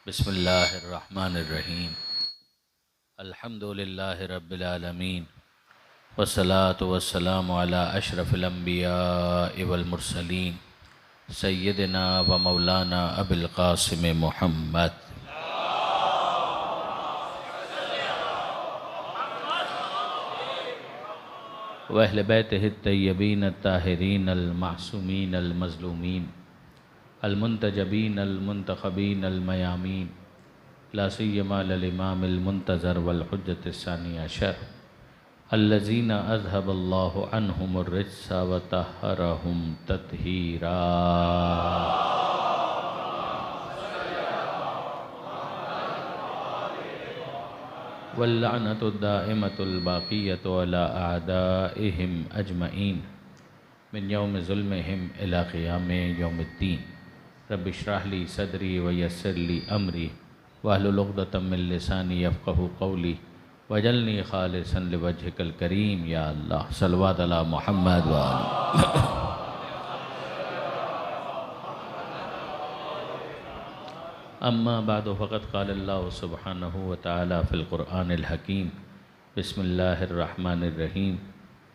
بسم اللہ الرحمن الرحیم الحمد للہ رب العالمین والصلاة والسلام علی اشرف الانبیاء والمرسلین سیدنا و مولانا ابی القاسم محمد واہل بیتہ الطیبین الطاہرین المعصومین المظلومین المنتجبین المنتخبین المیامین لا سیما للامام المنتظر والحجۃ الثانی عشر الذین اذهب اللہ عنہم الرجس وطہرہم تطہیرا واللعنۃ الدائمۃ الباقیۃ علی اعدائہم اجمعین من یوم ظلمہم الی قیام یوم الدین رب اشرح لی صدری ویسر لی امری واحلل عقدۃ من لسانی یفقہوا قولی واجعلنی خالصا لوجہک الکریم یا اللہ صلوات علی محمد وآلہ اما بعد فقد قال اللہ سبحانہ وتعالی فی القرآن الحکیم بسم اللہ الرحمن الرحیم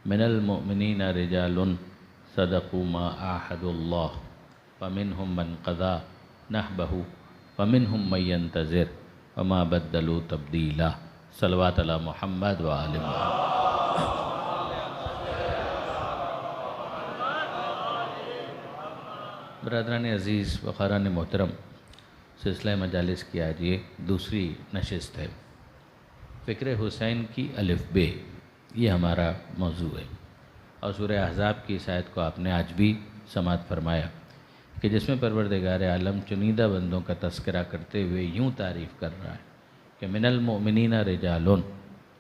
من المؤمنین رجال صدقوا ما عاہدوا اللہ فمنہم من قضى نحبہ ومنہم من ينتظر وما بدلوا تبدیلا صلوات علی محمد وآل محمد۔ برادران عزیز و خاران محترم، سلسلہ مجالس کی آج یہ دوسری نشست ہے۔ فکر حسین کی الف بے، یہ ہمارا موضوع ہے، اور سورہ احزاب کی اس آیت کو آپ نے آج بھی سماعت فرمایا کہ جس میں پروردگار عالم چنیدہ بندوں کا تذکرہ کرتے ہوئے یوں تعریف کر رہا ہے کہ من المؤمنین رجالون،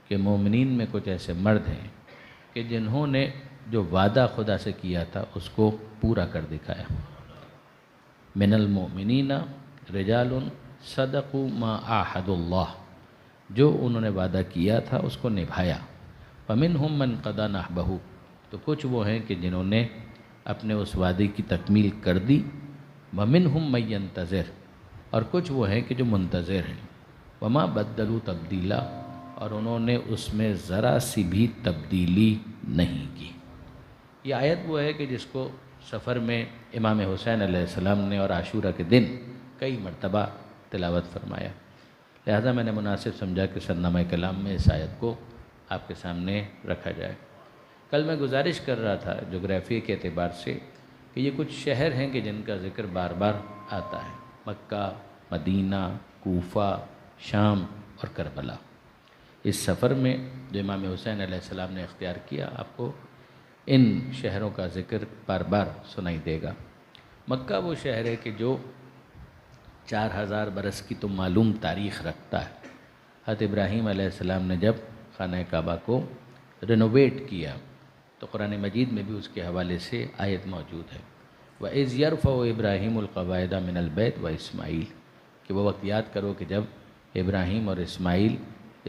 کہ مومنین میں کچھ ایسے مرد ہیں کہ جنہوں نے جو وعدہ خدا سے کیا تھا اس کو پورا کر دکھایا۔ من المؤمنین رجالون صدقوا ما عاہدوا اللہ، جو انہوں نے وعدہ کیا تھا اس کو نبھایا۔ فمنہم من قضی نحبہ، تو کچھ وہ ہیں کہ جنہوں نے اپنے اس وعدے کی تکمیل کر دی۔ ومنہم من ینتظر، اور کچھ وہ ہیں کہ جو منتظر ہیں۔ وما بدلوا تبدیلا، اور انہوں نے اس میں ذرا سی بھی تبدیلی نہیں کی۔ یہ آیت وہ ہے کہ جس کو سفر میں امام حسین علیہ السلام نے اور عاشورہ کے دن کئی مرتبہ تلاوت فرمایا، لہذا میں نے مناسب سمجھا کہ سرنامہ کلام میں اس آیت کو آپ کے سامنے رکھا جائے۔ کل میں گزارش کر رہا تھا جغرافیے کے اعتبار سے کہ یہ کچھ شہر ہیں کہ جن کا ذکر بار بار آتا ہے، مکہ، مدینہ، کوفہ، شام اور کربلا۔ اس سفر میں جو امام حسین علیہ السلام نے اختیار کیا، آپ کو ان شہروں کا ذکر بار بار سنائی دے گا۔ مکہ وہ شہر ہے کہ جو 4000 برس کی تو معلوم تاریخ رکھتا ہے۔ حضرت ابراہیم علیہ السلام نے جب خانہ کعبہ کو رینوویٹ کیا تو قرآن مجید میں بھی اس کے حوالے سے آیت موجود ہے، وَإِذْ يَرْفَعُ إِبْرَاهِيمُ الْقَوَاعِدَ مِنَ الْبَيْتِ وَإِسْمَاعِيلُ، کہ وہ وقت یاد کرو کہ جب ابراہیم اور اسماعیل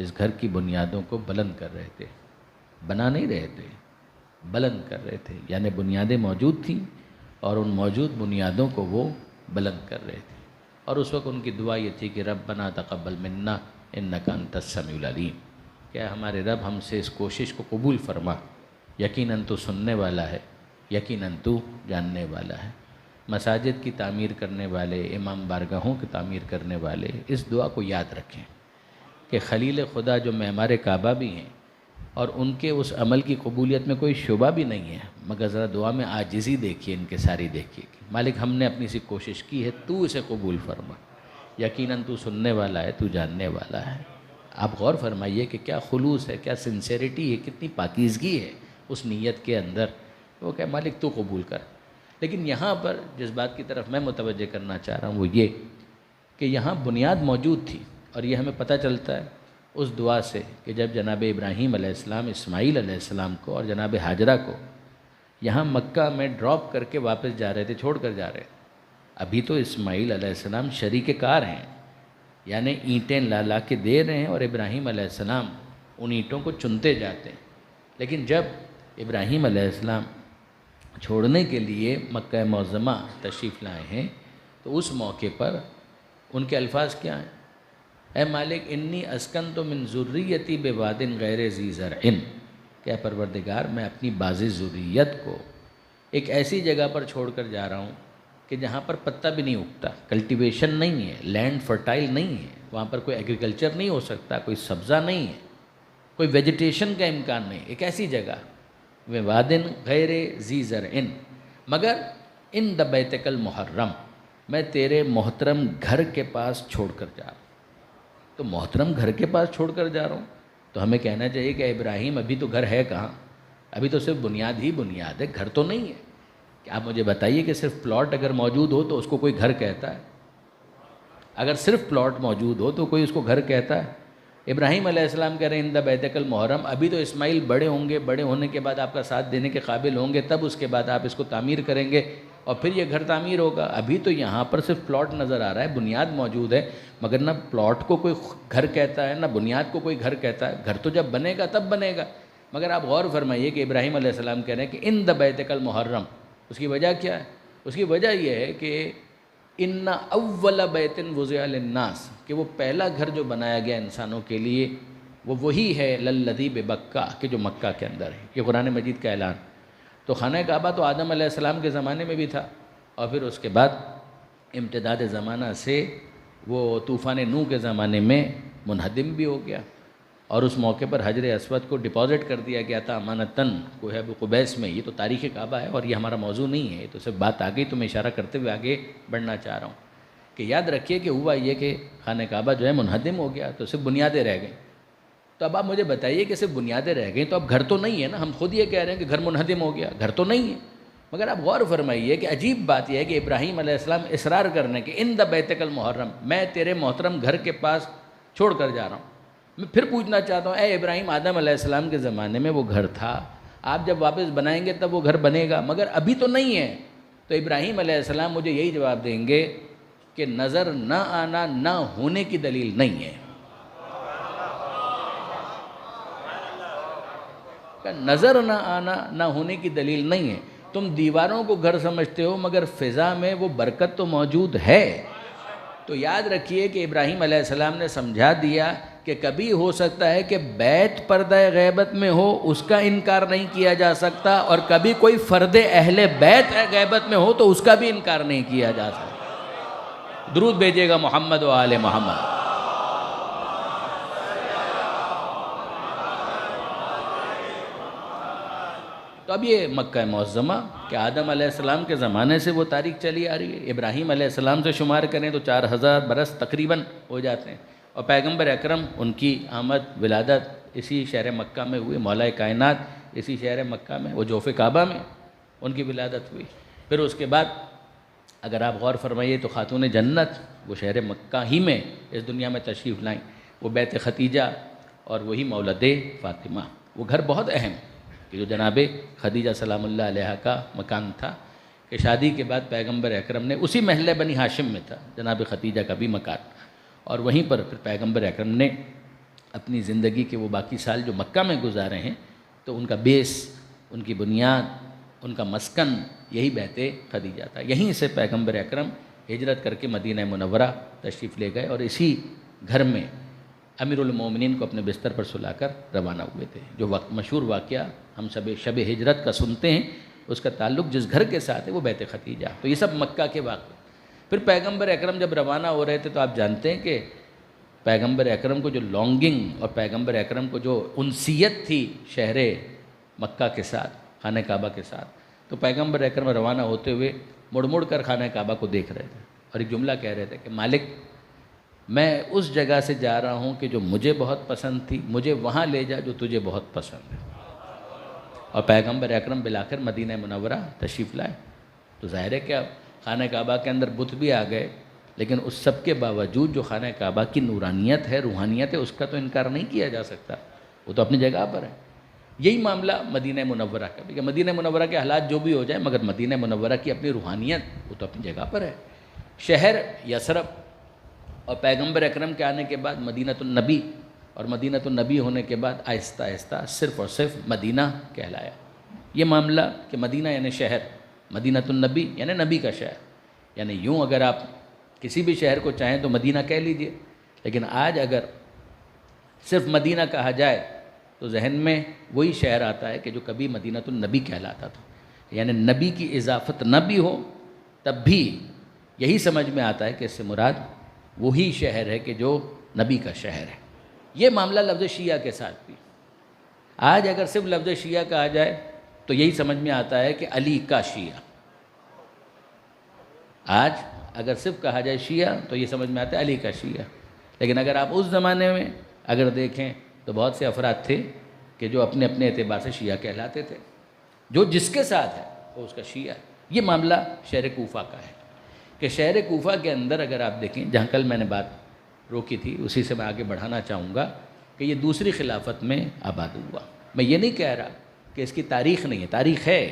اس گھر کی بنیادوں کو بلند کر رہے تھے، بنا نہیں رہے تھے، بلند کر رہے تھے، یعنی بنیادیں موجود تھیں اور ان موجود بنیادوں کو وہ بلند کر رہے تھے۔ اور اس وقت ان کی دعا یہ تھی کہ ربنا تقبل منا انک انت السمیع العلیم، کہ ہمارے رب ہم سے اس کوشش کو قبول فرما، یقیناً تو سننے والا ہے، یقیناً تو جاننے والا ہے۔ مساجد کی تعمیر کرنے والے، امام بارگاہوں کی تعمیر کرنے والے اس دعا کو یاد رکھیں کہ خلیل خدا جو معمار کعبہ بھی ہیں اور ان کے اس عمل کی قبولیت میں کوئی شبہ بھی نہیں ہے، مگر ذرا دعا میں عاجزی دیکھیے، ان کے ساری دیکھیے کہ مالک ہم نے اپنی سی کوشش کی ہے، تو اسے قبول فرما، یقیناً تو سننے والا ہے، تو جاننے والا ہے۔ آپ غور فرمائیے کہ کیا خلوص ہے، کیا سنسیریٹی ہے، کتنی پاکیزگی ہے اس نیت کے اندر، وہ کہ مالک تو قبول کر۔ لیکن یہاں پر جس بات کی طرف میں متوجہ کرنا چاہ رہا ہوں وہ یہ کہ یہاں بنیاد موجود تھی، اور یہ ہمیں پتہ چلتا ہے اس دعا سے کہ جب جناب ابراہیم علیہ السلام اسماعیل علیہ السلام کو اور جناب ہاجرہ کو یہاں مکہ میں ڈراپ کر کے واپس جا رہے تھے، چھوڑ کر جا رہے تھے، ابھی تو اسماعیل علیہ السلام شریک کار ہیں، یعنی اینٹیں لا لا کے دے رہے ہیں اور ابراہیم علیہ السلام ان اینٹوں کو چنتے جاتے ہیں۔ لیکن جب ابراہیم علیہ السلام چھوڑنے کے لیے مکہ معظمہ تشریف لائے ہیں تو اس موقع پر ان کے الفاظ کیا ہیں؟ اے مالک انی اسکنت من ذریتی بواد غیر ذی زرع، کہ اے پروردگار میں اپنی بعض ذریت کو ایک ایسی جگہ پر چھوڑ کر جا رہا ہوں کہ جہاں پر پتا بھی نہیں اگتا، کلٹیویشن نہیں ہے، لینڈ فرٹائل نہیں ہے، وہاں پر کوئی ایگریکلچر نہیں ہو سکتا، کوئی سبزہ نہیں ہے، کوئی ویجیٹیشن کا امکان نہیں، ایک ایسی جگہ بواد غیر ذی زرع، مگر ان بیتک المحرم، میں تیرے محترم گھر کے پاس چھوڑ کر جا رہا ہوں۔ تو محترم گھر کے پاس چھوڑ کر جا رہا ہوں، تو ہمیں کہنا چاہیے کہ ابراہیم ابھی تو گھر ہے کہاں؟ ابھی تو صرف بنیاد ہی بنیاد ہے، گھر تو نہیں ہے۔ کہ آپ مجھے بتائیے کہ صرف پلاٹ اگر موجود ہو تو اس کو کوئی گھر کہتا ہے؟ اگر صرف پلاٹ موجود ہو تو کوئی اس کو گھر کہتا ہے؟ ابراہیم علیہ السلام کہہ رہے ہیں ان دا بیتک المحرم، ابھی تو اسماعیل بڑے ہوں گے، بڑے ہونے کے بعد آپ کا ساتھ دینے کے قابل ہوں گے، تب اس کے بعد آپ اس کو تعمیر کریں گے اور پھر یہ گھر تعمیر ہوگا۔ ابھی تو یہاں پر صرف پلاٹ نظر آ رہا ہے، بنیاد موجود ہے، مگر نہ پلاٹ کو کوئی گھر کہتا ہے نہ بنیاد کو کوئی گھر کہتا ہے۔ گھر تو جب بنے گا تب بنے گا۔ مگر آپ غور فرمائیے کہ ابراہیم علیہ السلام کہہ رہے ہیں کہ ان دا بیتک المحرم، اس کی وجہ کیا ہے؟ اس کی وجہ یہ ہے کہ ان اول بیت وضع للناس، کہ وہ پہلا گھر جو بنایا گیا انسانوں کے لیے وہ وہی ہے للذی ببکہ، کہ جو مکہ کے اندر ہے۔ یہ قرآن مجید کا اعلان۔ تو خانہ کعبہ تو آدم علیہ السلام کے زمانے میں بھی تھا، اور پھر اس کے بعد امتداد زمانہ سے وہ طوفان نوح کے زمانے میں منہدم بھی ہو گیا، اور اس موقع پر حجر اسود کو ڈپازٹ کر دیا گیا تھا امانتاً کوہ قبیس میں۔ یہ تو تاریخ کعبہ ہے اور یہ ہمارا موضوع نہیں ہے، یہ تو صرف بات آ گئی تو میں اشارہ کرتے ہوئے آگے بڑھنا چاہ رہا ہوں کہ یاد رکھیے کہ ہوا یہ کہ خانہ کعبہ جو ہے منہدم ہو گیا، تو صرف بنیادیں رہ گئیں۔ تو اب آپ مجھے بتائیے کہ صرف بنیادیں رہ گئیں تو اب گھر تو نہیں ہے نا؟ ہم خود یہ کہہ رہے ہیں کہ گھر منہدم ہو گیا، گھر تو نہیں ہے۔ مگر آپ غور فرمائیے کہ عجیب بات یہ ہے کہ ابراہیم علیہ السلام اصرار کرنے کہ ان دا بیتک المحرم، میں تیرے محترم گھر کے پاس چھوڑ کر جا رہا ہوں۔ میں پھر پوچھنا چاہتا ہوں، اے ابراہیم آدم علیہ السلام کے زمانے میں وہ گھر تھا، آپ جب واپس بنائیں گے تب وہ گھر بنے گا، مگر ابھی تو نہیں ہے۔ تو ابراہیم علیہ السلام مجھے یہی جواب دیں گے کہ نظر نہ آنا نہ ہونے کی دلیل نہیں ہے۔ کہ نظر نہ آنا نہ ہونے کی دلیل نہیں ہے۔ تم دیواروں کو گھر سمجھتے ہو مگر فضا میں وہ برکت تو موجود ہے۔ تو یاد رکھیے کہ ابراہیم علیہ السلام نے سمجھا دیا کہ کبھی ہو سکتا ہے کہ بیت پردہ غیبت میں ہو، اس کا انکار نہیں کیا جا سکتا، اور کبھی کوئی فرد اہل بیت غیبت میں ہو تو اس کا بھی انکار نہیں کیا جا سکتا۔ درود بھیجیے گا محمد و آل محمد۔ تو اب یہ مکہ معظمہ کہ آدم علیہ السلام کے زمانے سے وہ تاریخ چلی آ رہی ہے، ابراہیم علیہ السلام سے شمار کریں تو 4000 برس تقریباً ہو جاتے ہیں، اور پیغمبر اکرم ان کی آمد ولادت اسی شہر مکہ میں ہوئی، مولا کائنات اسی شہر مکہ میں، وہ جوف کعبہ میں ان کی ولادت ہوئی۔ پھر اس کے بعد اگر آپ غور فرمائیے تو خاتون جنت وہ شہر مکہ ہی میں اس دنیا میں تشریف لائیں، وہ بیت ختیجہ اور وہی مولد فاطمہ۔ وہ گھر بہت اہم کہ جو جناب خدیجہ سلام اللہ علیہ کا مکان تھا، کہ شادی کے بعد پیغمبر اکرم نے اسی محلہ بنی ہاشم میں تھا جناب خدیجہ کا بھی مکان، اور وہیں پر پھر پیغمبر اکرم نے اپنی زندگی کے وہ باقی سال جو مکہ میں گزارے ہیں، تو ان کا بیس، ان کی بنیاد، ان کا مسکن یہی بیت خدیجہ تھا۔ یہیں سے پیغمبر اکرم ہجرت کر کے مدینہ منورہ تشریف لے گئے، اور اسی گھر میں امیر المومنین کو اپنے بستر پر سلا کر روانہ ہوئے تھے۔ جو مشہور واقعہ ہم سب شب ہجرت کا سنتے ہیں، اس کا تعلق جس گھر کے ساتھ ہے وہ بیت خدیجہ۔ تو یہ سب مکہ کے واقعے۔ پھر پیغمبر اکرم جب روانہ ہو رہے تھے تو آپ جانتے ہیں کہ پیغمبر اکرم کو جو لانگنگ اور پیغمبر اکرم کو جو انسیت تھی شہر مکہ کے ساتھ، خانہ کعبہ کے ساتھ، تو پیغمبر اکرم روانہ ہوتے ہوئے مڑ مڑ کر خانہ کعبہ کو دیکھ رہے تھے اور ایک جملہ کہہ رہے تھے کہ مالک میں اس جگہ سے جا رہا ہوں کہ جو مجھے بہت پسند تھی، مجھے وہاں لے جا جو تجھے بہت پسند ہے۔ اور پیغمبر اکرم بالآخر مدینہ منورہ تشریف لائے۔ تو ظاہر ہے کہ اب خانہ کعبہ کے اندر بت بھی آ گئے، لیکن اس سب کے باوجود جو خانہ کعبہ کی نورانیت ہے، روحانیت ہے، اس کا تو انکار نہیں کیا جا سکتا، وہ تو اپنی جگہ پر ہے۔ یہی معاملہ مدینہ منورہ کا بھی، کہ مدینہ منورہ کے حالات جو بھی ہو جائیں، مگر مدینہ منورہ کی اپنی روحانیت وہ تو اپنی جگہ پر ہے۔ شہر یثرب اور پیغمبر اکرم کے آنے کے بعد مدینۃ النبی، اور مدینۃ النبی ہونے کے بعد آہستہ آہستہ صرف اور صرف مدینہ کہلایا۔ یہ معاملہ کہ مدینہ یعنی شہر، مدینۃ النبی یعنی نبی کا شہر، یعنی یوں اگر آپ کسی بھی شہر کو چاہیں تو مدینہ کہہ لیجئے، لیکن آج اگر صرف مدینہ کہا جائے تو ذہن میں وہی شہر آتا ہے کہ جو کبھی مدینہ النبی کہلاتا تھا، یعنی نبی کی اضافت نہ بھی ہو تب بھی یہی سمجھ میں آتا ہے کہ اس سے مراد وہی شہر ہے کہ جو نبی کا شہر ہے۔ یہ معاملہ لفظ شیعہ کے ساتھ بھی، آج اگر صرف لفظ شیعہ کہا جائے تو یہی سمجھ میں آتا ہے کہ علی کا شیعہ۔ آج اگر صرف کہا جائے شیعہ تو یہ سمجھ میں آتا ہے علی کا شیعہ، لیکن اگر آپ اس زمانے میں اگر دیکھیں تو بہت سے افراد تھے کہ جو اپنے اپنے اعتبار سے شیعہ کہلاتے تھے، جو جس کے ساتھ ہے وہ اس کا شیعہ ہے۔ یہ معاملہ شہر کوفہ کا ہے کہ شہر کوفہ کے اندر اگر آپ دیکھیں، جہاں کل میں نے بات روکی تھی اسی سے میں آگے بڑھانا چاہوں گا کہ یہ دوسری خلافت میں آباد ہوا۔ میں یہ نہیں کہہ رہا کہ اس کی تاریخ نہیں ہے، تاریخ ہے،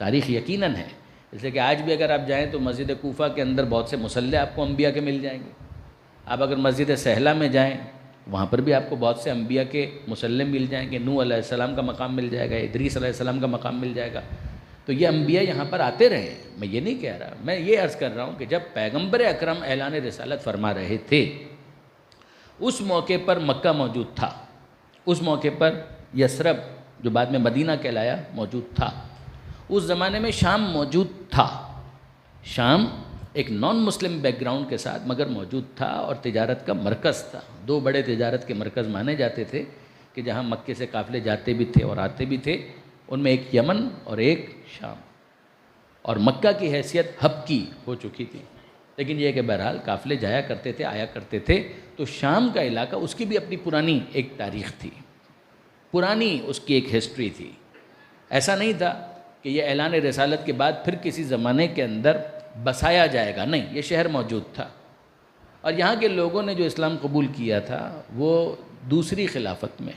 تاریخ یقیناً ہے، اس لیے کہ آج بھی اگر آپ جائیں تو مسجد کوفہ کے اندر بہت سے مصلی آپ کو انبیاء کے مل جائیں گے۔ آپ اگر مسجد سہلہ میں جائیں وہاں پر بھی آپ کو بہت سے انبیاء کے مصلی مل جائیں گے، نوح علیہ السلام کا مقام مل جائے گا، ادریس علیہ السلام کا مقام مل جائے گا۔ تو یہ انبیاء یہاں پر آتے رہے، میں یہ نہیں کہہ رہا، میں یہ عرض کر رہا ہوں کہ جب پیغمبر اکرم اعلان رسالت فرما رہے تھے اس موقع پر مکہ موجود تھا، اس موقع پر یثرب جو بعد میں مدینہ کہلایا موجود تھا، اس زمانے میں شام موجود تھا۔ شام ایک نان مسلم بیک گراؤنڈ کے ساتھ مگر موجود تھا اور تجارت کا مرکز تھا۔ دو بڑے تجارت کے مرکز مانے جاتے تھے کہ جہاں مکے سے قافلے جاتے بھی تھے اور آتے بھی تھے، ان میں ایک یمن اور ایک شام، اور مکہ کی حیثیت ہب کی ہو چکی تھی، لیکن یہ کہ بہرحال قافلے جایا کرتے تھے، آیا کرتے تھے۔ تو شام کا علاقہ اس کی بھی اپنی پرانی ایک تاریخ تھی، پرانی اس کی ایک ہسٹری تھی۔ ایسا نہیں تھا کہ یہ اعلان رسالت کے بعد پھر کسی زمانے کے اندر بسایا جائے گا، نہیں، یہ شہر موجود تھا، اور یہاں کے لوگوں نے جو اسلام قبول کیا تھا وہ دوسری خلافت میں،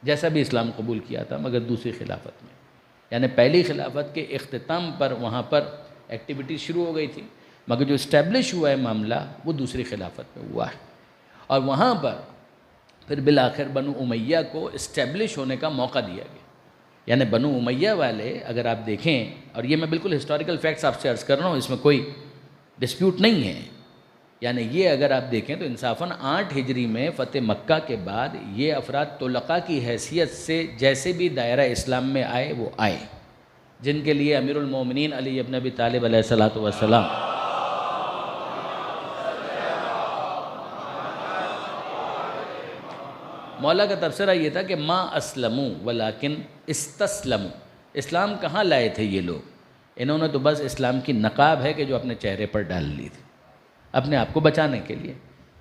جیسا بھی اسلام قبول کیا تھا مگر دوسری خلافت میں، یعنی پہلی خلافت کے اختتام پر وہاں پر ایکٹیویٹی شروع ہو گئی تھی، مگر جو اسٹیبلش ہوا ہے معاملہ وہ دوسری خلافت میں ہوا ہے، اور وہاں پر پھر بالآخر بنو امیہ کو اسٹیبلش ہونے کا موقع دیا گیا۔ یعنی بنو امیہ والے اگر آپ دیکھیں، اور یہ میں بالکل ہسٹوریکل فیکٹس آپ سے عرض کر رہا ہوں، اس میں کوئی ڈسپیوٹ نہیں ہے، یعنی یہ اگر آپ دیکھیں تو انصافاً 8 ہجری میں فتح مکہ کے بعد یہ افراد طلقاء کی حیثیت سے جیسے بھی دائرہ اسلام میں آئے وہ آئے، جن کے لیے امیر المومنین علی ابن ابی طالب علیہ السلام مولا کا تبصرہ یہ تھا کہ ما اسلموا ولیکن استسلموا، اسلام کہاں لائے تھے یہ لوگ، انہوں نے تو بس اسلام کی نقاب ہے کہ جو اپنے چہرے پر ڈال لی تھی اپنے آپ کو بچانے کے لیے،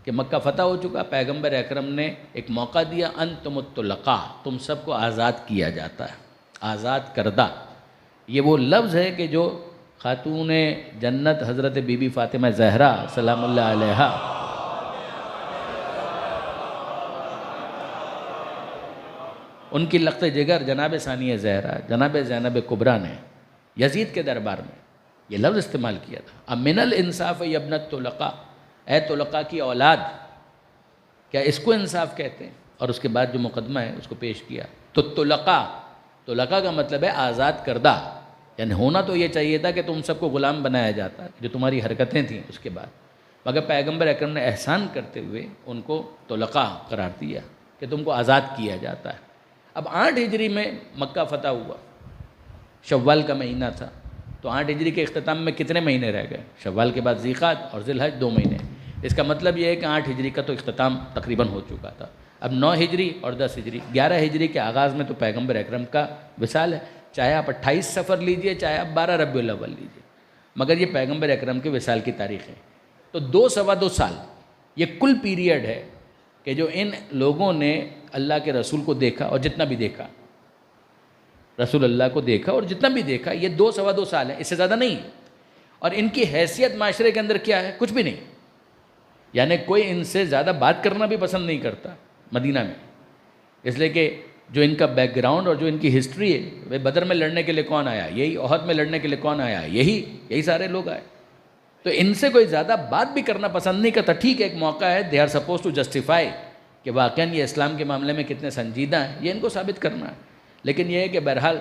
کہ مکہ فتح ہو چکا، پیغمبر اکرم نے ایک موقع دیا، انتم الطلقاء، تم سب کو آزاد کیا جاتا ہے، آزاد کردہ۔ یہ وہ لفظ ہے کہ جو خاتون جنت حضرت بی بی فاطمہ زہرا سلام اللہ علیہا ان کی لخت جگر جناب ثانیہ زہرا جناب زینب کبریٰ نے یزید کے دربار میں یہ لفظ استعمال کیا تھا، امن الانصاف یا ابن الطلقاء، اے طلقاء کی اولاد، کیا اس کو انصاف کہتے ہیں؟ اور اس کے بعد جو مقدمہ ہے اس کو پیش کیا، تو طلقاء کا مطلب ہے آزاد کردہ، یعنی ہونا تو یہ چاہیے تھا کہ تم سب کو غلام بنایا جاتا جو تمہاری حرکتیں تھیں اس کے بعد، مگر پیغمبر اکرم نے احسان کرتے ہوئے ان کو طلقاء قرار دیا کہ تم کو آزاد کیا جاتا ہے۔ اب 8 ہجری میں مکہ فتح ہوا، شوال کا مہینہ تھا، تو 8 ہجری کے اختتام میں کتنے مہینے رہ گئے؟ شوال کے بعد ذیقعد اور ذی الحج 2 مہینے، اس کا مطلب یہ ہے کہ 8 ہجری کا تو اختتام تقریباً ہو چکا تھا۔ اب 9 ہجری اور 10 ہجری، 11 ہجری کے آغاز میں تو پیغمبر اکرم کا وصال ہے، چاہے آپ 28 صفر لیجئے چاہے آپ 12 ربیع الاول لیجئے، مگر یہ پیغمبر اکرم کے وصال کی تاریخ ہے۔ تو 2 سوا 2 سال یہ کل پیریڈ ہے کہ جو ان لوگوں نے اللہ کے رسول کو دیکھا اور جتنا بھی دیکھا، رسول اللہ کو دیکھا اور جتنا بھی دیکھا، یہ 2 سوا 2 سال ہے، اس سے زیادہ نہیں۔ اور ان کی حیثیت معاشرے کے اندر کیا ہے؟ کچھ بھی نہیں، یعنی کوئی ان سے زیادہ بات کرنا بھی پسند نہیں کرتا مدینہ میں، اس لیے کہ جو ان کا بیک گراؤنڈ اور جو ان کی ہسٹری ہے، وہ بدر میں لڑنے کے لیے کون آیا، یہی احد میں لڑنے کے لیے کون آیا، یہی سارے لوگ آئے، تو ان سے کوئی زیادہ بات بھی کرنا پسند نہیں کرتا۔ ٹھیک ہے، ایک موقع ہے، they are suppose to justify کہ واقعاً یہ اسلام کے معاملے میں کتنے سنجیدہ ہیں، یہ ان کو ثابت کرنا ہے، لیکن یہ ہے کہ بہرحال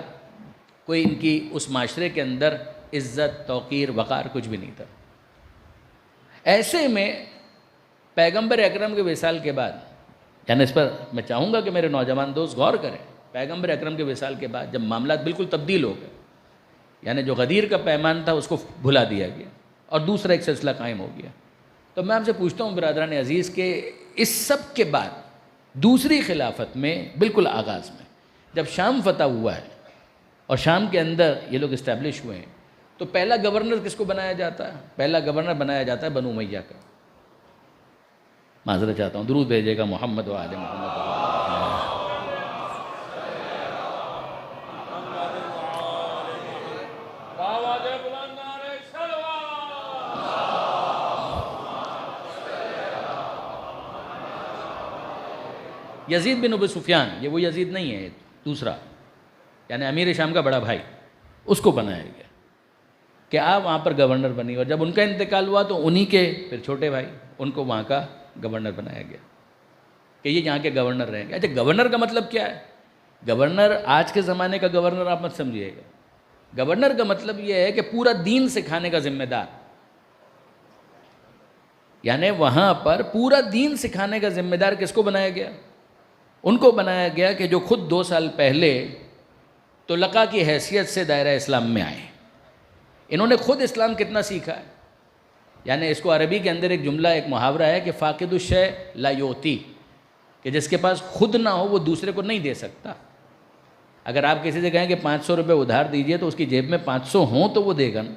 کوئی ان کی اس معاشرے کے اندر عزت، توقیر، وقار کچھ بھی نہیں تھا۔ ایسے میں پیغمبر اکرم کے وصال کے بعد، یعنی اس پر میں چاہوں گا کہ میرے نوجوان دوست غور کریں، پیغمبر اکرم کے وصال کے بعد جب معاملات بالکل تبدیل ہو گئے، یعنی جو غدیر کا پیمان تھا اس کو بھلا دیا گیا اور دوسرا ایک سلسلہ قائم ہو گیا، تو میں آپ سے پوچھتا ہوں برادران عزیز کہ اس سب کے بعد دوسری خلافت میں بالکل آغاز میں جب شام فتح ہوا ہے اور شام کے اندر یہ لوگ اسٹیبلش ہوئے ہیں، تو پہلا گورنر کس کو بنایا جاتا ہے؟ پہلا گورنر بنایا جاتا ہے بنو امیہ کا۔ معذرت چاہتا ہوں، درود بھیجے گا محمد و آل محمد۔ یزید بن ابی سفیان، یہ وہ یزید نہیں ہے، دوسرا، یعنی امیر شام کا بڑا بھائی، اس کو بنایا گیا کہ آپ وہاں پر گورنر بنی، اور جب ان کا انتقال ہوا تو انہی کے پھر چھوٹے بھائی ان کو وہاں کا گورنر بنایا گیا کہ یہ یہاں کے گورنر رہیں گے۔ اچھا، گورنر کا مطلب کیا ہے؟ گورنر آج کے زمانے کا گورنر آپ مت سمجھیے گا، گورنر کا مطلب یہ ہے کہ پورا دین سکھانے کا ذمہ دار، یعنی وہاں پر پورا دین سکھانے کا ذمہ دار کس کو بنایا گیا؟ ان کو بنایا گیا کہ جو خود 2 سال پہلے طلقاء کی حیثیت سے دائرہ اسلام میں آئے، انہوں نے خود اسلام کتنا سیکھا ہے، یعنی اس کو عربی کے اندر ایک جملہ، ایک محاورہ ہے کہ فاقد الشیء لا یعطی، کہ جس کے پاس خود نہ ہو وہ دوسرے کو نہیں دے سکتا۔ اگر آپ کسی سے کہیں کہ 500 روپے ادھار دیجئے تو اس کی جیب میں 500 ہوں تو وہ دے گا نا،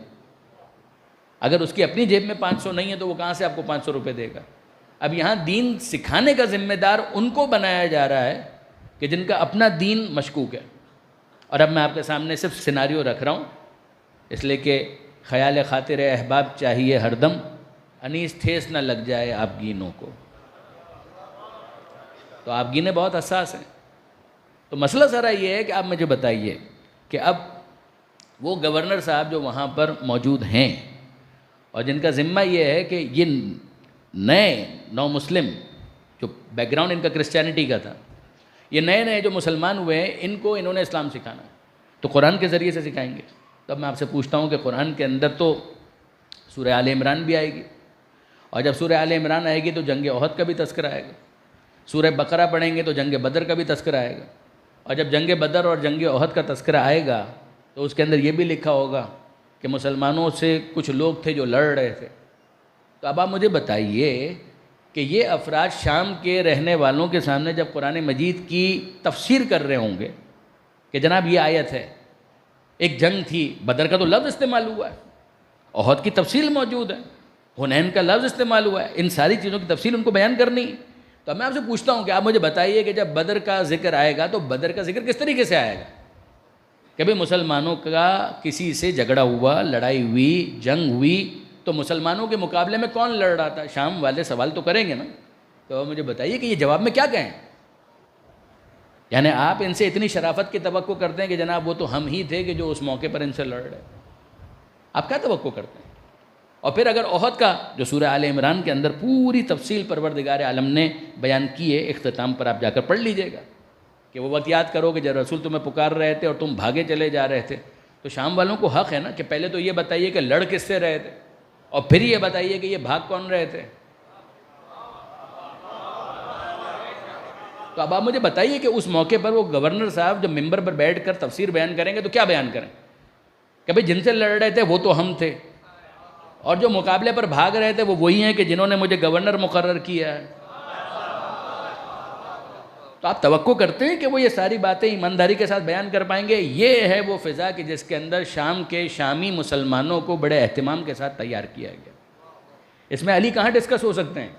اگر اس کی اپنی جیب میں 500 نہیں ہے تو وہ کہاں سے آپ کو 500 روپے دے گا؟ اب یہاں دین سکھانے کا ذمہ دار ان کو بنایا جا رہا ہے کہ جن کا اپنا دین مشکوک ہے۔ اور اب میں آپ کے سامنے صرف سیناریو رکھ رہا ہوں اس لیے کہ خیال خاطر احباب چاہیے ہر دم، انیس ٹھیس نہ لگ جائے آپ گینوں کو، تو آپ گینے بہت حساس ہیں۔ تو مسئلہ سارا یہ ہے کہ آپ مجھے بتائیے کہ اب وہ گورنر صاحب جو وہاں پر موجود ہیں اور جن کا ذمہ یہ ہے کہ یہ نئے نو مسلم، جو بیک گراؤنڈ ان کا کرسچینٹی کا تھا، یہ نئے جو مسلمان ہوئے ہیں ان کو انہوں نے اسلام سکھانا ہے، تو قرآن کے ذریعے سے سکھائیں گے۔ تو اب میں آپ سے پوچھتا ہوں کہ قرآن کے اندر تو سورہ آل عمران بھی آئے گی، اور جب سورہ آل عمران آئے گی تو جنگ احد کا بھی تذکرہ آئے گا، سورہ بقرہ پڑھیں گے تو جنگ بدر کا بھی تذکرہ آئے گا، اور جب جنگ بدر اور جنگ احد کا تذکرہ آئے گا تو اس کے اندر یہ بھی لکھا ہوگا کہ مسلمانوں سے کچھ لوگ تھے جو لڑ رہے تھے۔ تو اب آپ مجھے بتائیے کہ یہ افراد شام کے رہنے والوں کے سامنے جب قرآن مجید کی تفسیر کر رہے ہوں گے کہ جناب یہ آیت ہے، ایک جنگ تھی، بدر کا تو لفظ استعمال ہوا ہے، احد کی تفصیل موجود ہے، حنین کا لفظ استعمال ہوا ہے، ان ساری چیزوں کی تفصیل ان کو بیان کرنی ہے۔ تو میں آپ سے پوچھتا ہوں کہ آپ مجھے بتائیے کہ جب بدر کا ذکر آئے گا تو بدر کا ذکر کس طریقے سے آئے گا؟ کہ بھئی مسلمانوں کا کسی سے جھگڑا ہوا، لڑائی ہوئی، جنگ ہوئی، تو مسلمانوں کے مقابلے میں کون لڑ رہا تھا؟ شام والے سوال تو کریں گے نا، تو مجھے بتائیے کہ یہ جواب میں کیا کہیں؟ یعنی آپ ان سے اتنی شرافت کی توقع کرتے ہیں کہ جناب وہ تو ہم ہی تھے کہ جو اس موقع پر ان سے لڑ رہے، آپ کیا توقع کرتے ہیں؟ اور پھر اگر احد کا جو سورہ آل عمران کے اندر پوری تفصیل پروردگار عالم نے بیان کی ہے، اختتام پر آپ جا کر پڑھ لیجئے گا کہ وہ وقت یاد کرو کہ جب رسول تمہیں پکار رہے تھے اور تم بھاگے چلے جا رہے تھے، تو شام والوں کو حق ہے نا کہ پہلے تو یہ بتائیے کہ لڑ کس سے رہے تھے، اور پھر یہ بتائیے کہ یہ بھاگ کون رہے تھے۔ تو اب آپ مجھے بتائیے کہ اس موقع پر وہ گورنر صاحب جب ممبر پر بیٹھ کر تفسیر بیان کریں گے تو کیا بیان کریں؟ کہ بھئی جن سے لڑ رہے تھے وہ تو ہم تھے، اور جو مقابلے پر بھاگ رہے تھے وہ وہی ہیں کہ جنہوں نے مجھے گورنر مقرر کیا ہے۔ تو آپ توقع کرتے ہیں کہ وہ یہ ساری باتیں ایمانداری کے ساتھ بیان کر پائیں گے؟ یہ ہے وہ فضا کہ جس کے اندر شام کے شامی مسلمانوں کو بڑے اہتمام کے ساتھ تیار کیا گیا۔ اس میں علی کہاں ڈسکس ہو سکتے ہیں؟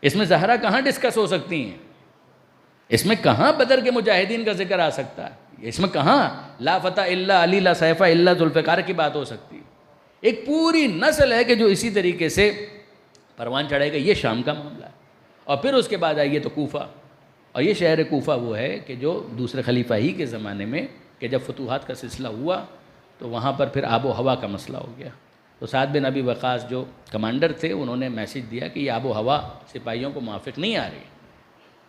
اس میں زہرا کہاں ڈسکس ہو سکتی ہیں؟ اس میں کہاں بدر کے مجاہدین کا ذکر آ سکتا ہے؟ اس میں کہاں لا فتح الا علی لا سیف الا ذوالفقار کی بات ہو سکتی ہے؟ ایک پوری نسل ہے کہ جو اسی طریقے سے پروان چڑھے گا۔ یہ شام کا معاملہ ہے، اور پھر اس کے بعد آئیے تو کوفہ، اور یہ شہر کوفہ وہ ہے کہ جو دوسرے خلیفہ ہی کے زمانے میں کہ جب فتوحات کا سلسلہ ہوا تو وہاں پر پھر آب و ہوا کا مسئلہ ہو گیا، تو سعد بن ابی وقاص جو کمانڈر تھے انہوں نے میسج دیا کہ یہ آب و ہوا سپاہیوں کو موافق نہیں آ رہی،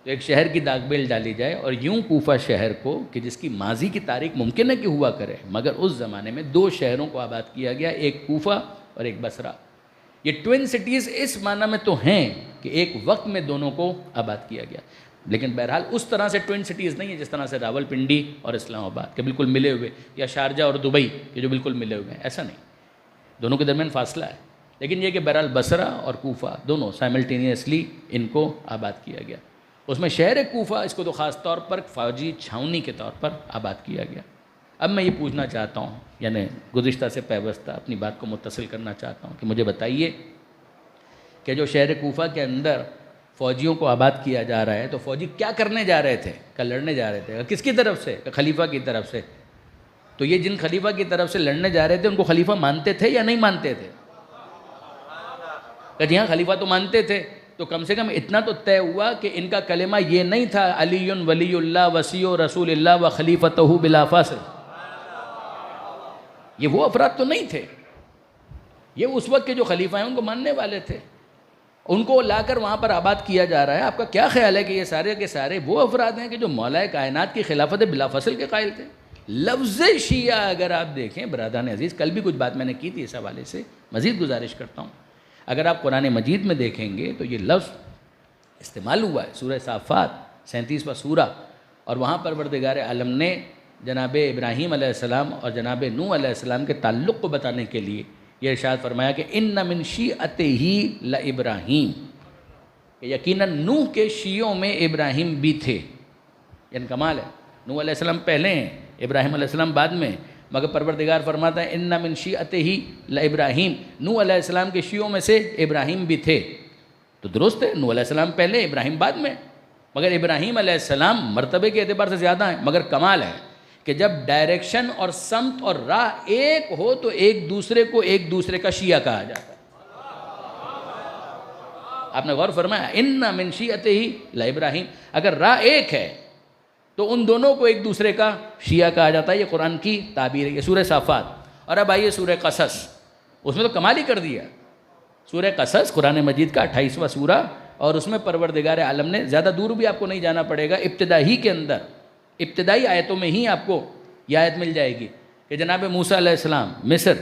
تو ایک شہر کی داغ بیل ڈالی جائے، اور یوں کوفہ شہر کو کہ جس کی ماضی کی تاریخ ممکن ہے کہ ہوا کرے، مگر اس زمانے میں 2 شہروں کو آباد کیا گیا، ایک کوفہ اور ایک بصرہ۔ یہ ٹوین سٹیز اس معنی میں تو ہیں کہ ایک وقت میں دونوں کو آباد کیا گیا، لیکن بہرحال اس طرح سے ٹوین سٹیز نہیں ہے جس طرح سے راول پنڈی اور اسلام آباد کے بالکل ملے ہوئے، یا شارجہ اور دبئی کے جو بالکل ملے ہوئے ہیں، ایسا نہیں، دونوں کے درمیان فاصلہ ہے۔ لیکن یہ کہ بہرحال بصرہ اور کوفہ دونوں سائملٹینیسلی ان کو آباد کیا گیا۔ اس میں شہر کوفہ اس کو تو خاص طور پر فوجی چھاؤنی کے طور پر آباد کیا گیا۔ اب میں یہ پوچھنا چاہتا ہوں، یعنی گزشتہ سے پیوستہ اپنی بات کو متصل کرنا چاہتا ہوں کہ مجھے بتائیے کہ جو شہر کوفہ کے اندر فوجیوں کو آباد کیا جا رہا ہے تو فوجی کیا کرنے جا رہے تھے؟ کہ لڑنے جا رہے تھے؟ کس کی طرف سے؟ کہ خلیفہ کی طرف سے۔ تو یہ جن خلیفہ کی طرف سے لڑنے جا رہے تھے ان کو خلیفہ مانتے تھے یا نہیں مانتے تھے؟ کہ جی ہاں خلیفہ تو مانتے تھے، تو کم سے کم اتنا تو طے ہوا کہ ان کا کلمہ یہ نہیں تھا علی ولی اللہ وصی رسول اللہ و خلیفتہ بلا فاصل۔ یہ وہ افراد تو نہیں تھے، یہ اس وقت کے جو خلیفہ ہیں ان کو ماننے والے تھے، ان کو لا کر وہاں پر آباد کیا جا رہا ہے۔ آپ کا کیا خیال ہے کہ یہ سارے کے سارے وہ افراد ہیں کہ جو مولا کائنات کی خلافت بلا فصل کے قائل تھے؟ لفظ شیعہ اگر آپ دیکھیں برادران عزیز، کل بھی کچھ بات میں نے کی تھی اس حوالے سے، مزید گزارش کرتا ہوں، اگر آپ قرآن مجید میں دیکھیں گے تو یہ لفظ استعمال ہوا ہے سورہ صافات 37واں سورہ، اور وہاں پروردگار عالم نے جناب ابراہیم علیہ السلام اور جناب نوح علیہ السلام کے تعلق کو بتانے کے لیے یہ ارشاد فرمایا کہ ان من شیعتہ لابراہیم، کہ یقیناً نوح کے شیعوں میں ابراہیم بھی تھے۔ یعنی کمال ہے، نوح علیہ السلام پہلے ہیں، ابراہیم علیہ السلام بعد میں، مگر پروردگار فرماتا ہے ان من شیعتہ لابراہیم، نوح علیہ السلام کے شیعوں میں سے ابراہیم بھی تھے۔ تو درست ہے، نوح علیہ السلام پہلے ابراہیم بعد میں، مگر ابراہیم علیہ السلام مرتبے کے اعتبار سے زیادہ ہیں۔ مگر کمال ہے کہ جب ڈائریکشن اور سمت اور راہ ایک ہو تو ایک دوسرے کا شیعہ کہا جاتا ہے۔ آپ نے غور فرمایا، ان من شیعتہ لابراہیم، اگر راہ ایک ہے تو ان دونوں کو ایک دوسرے کا شیعہ کہا جاتا ہے۔ یہ قرآن کی تعبیر ہے، یہ سورہ صافات۔ اور اب آئیے سورہ قصص، اس میں تو کمال ہی کر دیا۔ سورہ قصص قرآن مجید کا 28واں سورہ، اور اس میں پروردگار عالم نے، زیادہ دور بھی آپ کو نہیں جانا پڑے گا، ابتدائی آیتوں میں ہی آپ کو یہ آیت مل جائے گی کہ جناب موسیٰ علیہ السلام مصر،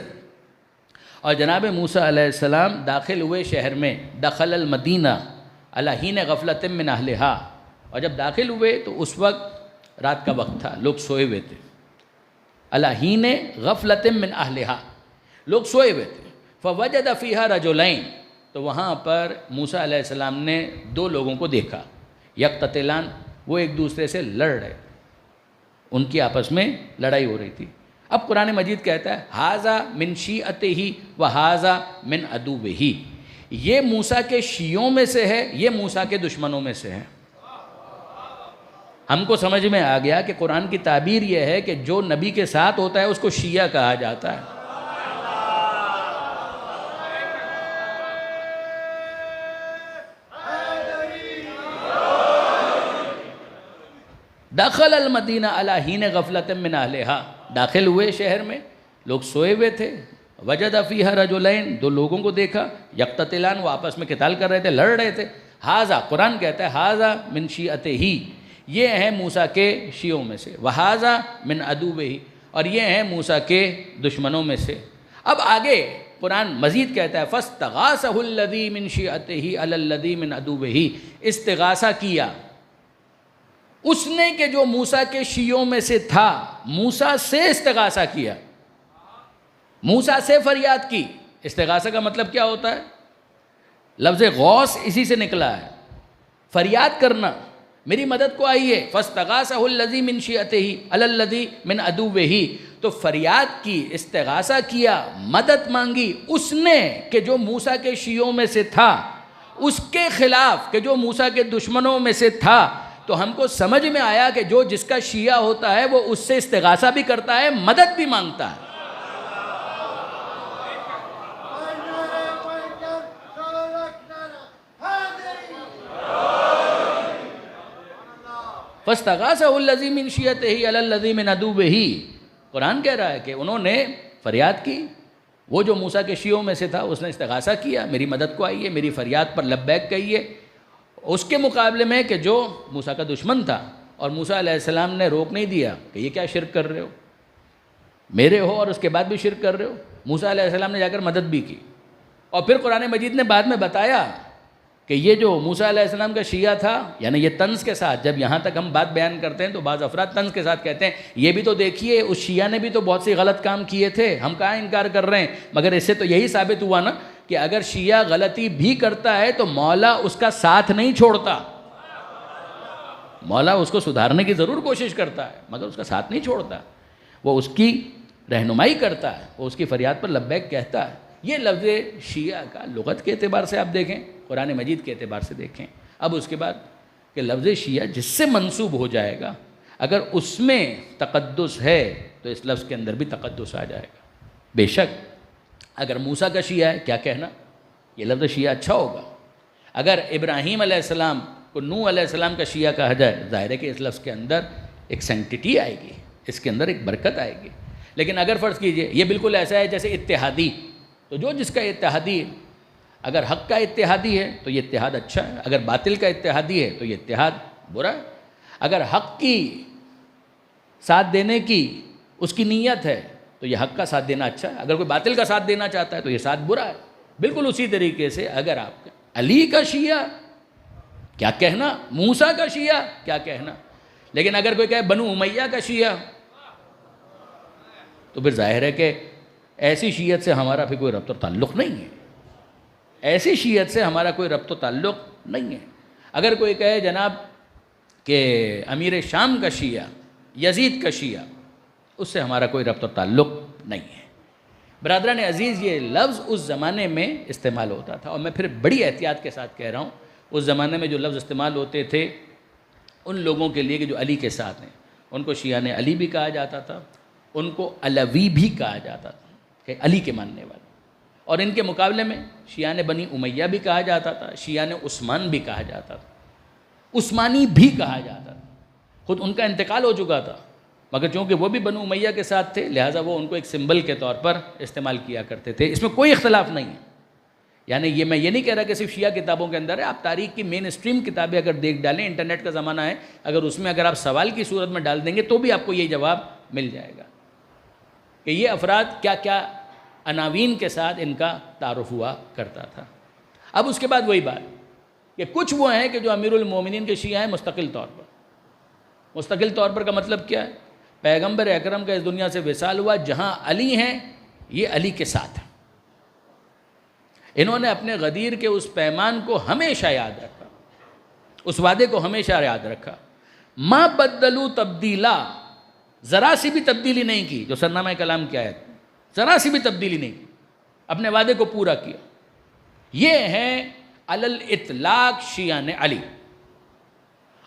اور جناب موسیٰ علیہ السلام داخل ہوئے شہر میں، دخل المدینہ علی حین غفلۃ من اہلہا، اور جب داخل ہوئے تو اس وقت رات کا وقت تھا، لوگ سوئے ہوئے تھے، علی حین غفلۃ من اہلہا، لوگ سوئے ہوئے تھے، فوجد فیہا رجلین، تو وہاں پر موسیٰ علیہ السلام نے دو لوگوں کو دیکھا، یقتتلان، وہ ایک دوسرے سے لڑ رہے، ان کی آپس میں لڑائی ہو رہی تھی۔ اب قرآن مجید کہتا ہے ھذا من شیعتہ و ھذا من عدوہ، یہ موسیٰ کے شیعوں میں سے ہے، یہ موسیٰ کے دشمنوں میں سے ہے۔ ہم کو سمجھ میں آ گیا کہ قرآن کی تعبیر یہ ہے کہ جو نبی کے ساتھ ہوتا ہے اس کو شیعہ کہا جاتا ہے۔ دخل المدینہ علی حین غفلۃ من اہلہا، داخل ہوئے شہر میں، لوگ سوئے ہوئے تھے، وجد فیہا رجلین، دو لوگوں کو دیکھا، یقتتلان، وہ آپس میں قتال کر رہے تھے، لڑ رہے تھے۔ ھذا، قرآن کہتا ہے ھذا من شیعتہ، یہ ہیں موسیٰ کے شیعوں میں سے، وھذا من عدوہ، اور یہ ہیں موسیٰ کے دشمنوں میں سے۔ اب آگے قرآن مزید کہتا ہے فاستغاثہ الذی من شیعتہ علی الذی من عدوہ، استغاثہ کیا اس نے کہ جو موسیٰ کے شیعوں میں سے تھا، موسیٰ سے استغاثہ کیا، موسیٰ سے فریاد کی۔ استغاثہ کا مطلب کیا ہوتا ہے؟ لفظ غوث اسی سے نکلا ہے، فریاد کرنا، میری مدد کو آئیے۔ فاستغاثہ الذی من شیعتہ علی الذی من عدوہ، تو فریاد کی، استغاثہ کیا، مدد مانگی اس نے کہ جو موسیٰ کے شیعوں میں سے تھا، اس کے خلاف کہ جو موسیٰ کے دشمنوں میں سے تھا۔ تو ہم کو سمجھ میں آیا کہ جو جس کا شیعہ ہوتا ہے وہ اس سے استغاثہ بھی کرتا ہے، مدد بھی مانگتا ہے۔ فاستغاثہ الذی من شیعتہ علی الذی من عدوہ، قرآن کہہ رہا ہے کہ انہوں نے فریاد کی، وہ جو موسیٰ کے شیعوں میں سے تھا اس نے استغاثہ کیا، میری مدد کو آئیے، میری فریاد پر لبیک کہیے، اس کے مقابلے میں کہ جو موسیٰ کا دشمن تھا، اور موسیٰ علیہ السلام نے روک نہیں دیا کہ یہ کیا شرک کر رہے ہو، میرے ہو اور اس کے بعد بھی شرک کر رہے ہو۔ موسیٰ علیہ السلام نے جا کر مدد بھی کی، اور پھر قرآن مجید نے بعد میں بتایا کہ یہ جو موسیٰ علیہ السلام کا شیعہ تھا، یعنی یہ طنز کے ساتھ، جب یہاں تک ہم بات بیان کرتے ہیں تو بعض افراد طنز کے ساتھ کہتے ہیں یہ بھی تو دیکھیے اس شیعہ نے بھی تو بہت سی غلط کام کیے تھے، ہم کہاں انکار کر رہے ہیں، مگر اس سے تو یہی ثابت ہوا نا کہ اگر شیعہ غلطی بھی کرتا ہے تو مولا اس کا ساتھ نہیں چھوڑتا، مولا اس کو سدھارنے کی ضرور کوشش کرتا ہے مگر اس کا ساتھ نہیں چھوڑتا، وہ اس کی رہنمائی کرتا ہے، وہ اس کی فریاد پر لبیک کہتا ہے۔ یہ لفظ شیعہ کا لغت کے اعتبار سے آپ دیکھیں، قرآن مجید کے اعتبار سے دیکھیں۔ اب اس کے بعد کہ لفظ شیعہ جس سے منسوب ہو جائے گا، اگر اس میں تقدس ہے تو اس لفظ کے اندر بھی تقدس آ جائے گا۔ بے شک اگر موسیٰ کا شیعہ ہے، کیا کہنا، یہ لفظ شیعہ اچھا ہوگا۔ اگر ابراہیم علیہ السلام کو نوح علیہ السلام کا شیعہ کہا جائے، ظاہر ہے کہ اس لفظ کے اندر ایک سینکٹیٹی آئے گی، اس کے اندر ایک برکت آئے گی۔ لیکن اگر فرض کیجئے یہ بالکل ایسا ہے جیسے اتحادی، تو جو جس کا اتحادی ہے، اگر حق کا اتحادی ہے تو یہ اتحاد اچھا ہے، اگر باطل کا اتحادی ہے تو یہ اتحاد برا ہے۔ اگر حق کی ساتھ دینے کی اس کی نیت ہے تو یہ حق کا ساتھ دینا اچھا ہے، اگر کوئی باطل کا ساتھ دینا چاہتا ہے تو یہ ساتھ برا ہے۔ بالکل اسی طریقے سے اگر آپ علی کا شیعہ کیا کہنا، موسیٰ کا شیعہ کیا کہنا، لیکن اگر کوئی کہے بنو امیہ کا شیعہ تو پھر ظاہر ہے کہ ایسی شیعت سے ہمارا پھر کوئی ربط و تعلق نہیں ہے، ایسی شیعت سے ہمارا کوئی ربط و تعلق نہیں ہے۔ اگر کوئی کہے جناب کہ امیر شام کا شیعہ، یزید کا شیعہ، اس سے ہمارا کوئی ربط و تعلق نہیں ہے۔ برادران عزیز، یہ لفظ اس زمانے میں استعمال ہوتا تھا، اور میں پھر بڑی احتیاط کے ساتھ کہہ رہا ہوں، اس زمانے میں جو لفظ استعمال ہوتے تھے ان لوگوں کے لیے کہ جو علی کے ساتھ ہیں، ان کو شیعہ نے علی بھی کہا جاتا تھا، ان کو علوی بھی کہا جاتا تھا کہ علی کے ماننے والے، اور ان کے مقابلے میں شیعہ نے بنی امیہ بھی کہا جاتا تھا، شیعہ نے عثمان بھی کہا جاتا تھا، عثمانی بھی کہا جاتا تھا۔ خود ان کا انتقال ہو چکا تھا مگر چونکہ وہ بھی بنو امیہ کے ساتھ تھے لہٰذا وہ ان کو ایک سمبل کے طور پر استعمال کیا کرتے تھے، اس میں کوئی اختلاف نہیں ہے۔ یعنی میں یہ نہیں کہہ رہا کہ صرف شیعہ کتابوں کے اندر ہے، آپ تاریخ کی مین اسٹریم کتابیں اگر دیکھ ڈالیں، انٹرنیٹ کا زمانہ ہے، اگر اس میں اگر آپ سوال کی صورت میں ڈال دیں گے تو بھی آپ کو یہ جواب مل جائے گا کہ یہ افراد کیا کیا عناوین کے ساتھ ان کا تعارف ہوا کرتا تھا۔ اب اس کے بعد وہی بات کہ کچھ وہ ہیں کہ جو امیر المومنین کے شیعہ ہیں مستقل طور پر۔ مستقل طور پر کا مطلب کیا ہے؟ پیغمبر اکرم کا اس دنیا سے وصال ہوا، جہاں علی ہیں یہ علی کے ساتھ ہیں، انہوں نے اپنے غدیر کے اس پیمان کو ہمیشہ یاد رکھا، اس وعدے کو ہمیشہ یاد رکھا۔ ما بدلو تبدیلا، ذرا سی بھی تبدیلی نہیں کی، جو سرنامہ کلام کی آیت، ذرا سی بھی تبدیلی نہیں کی، اپنے وعدے کو پورا کیا۔ یہ ہیں علی الاطلاق شیعہ نے علی۔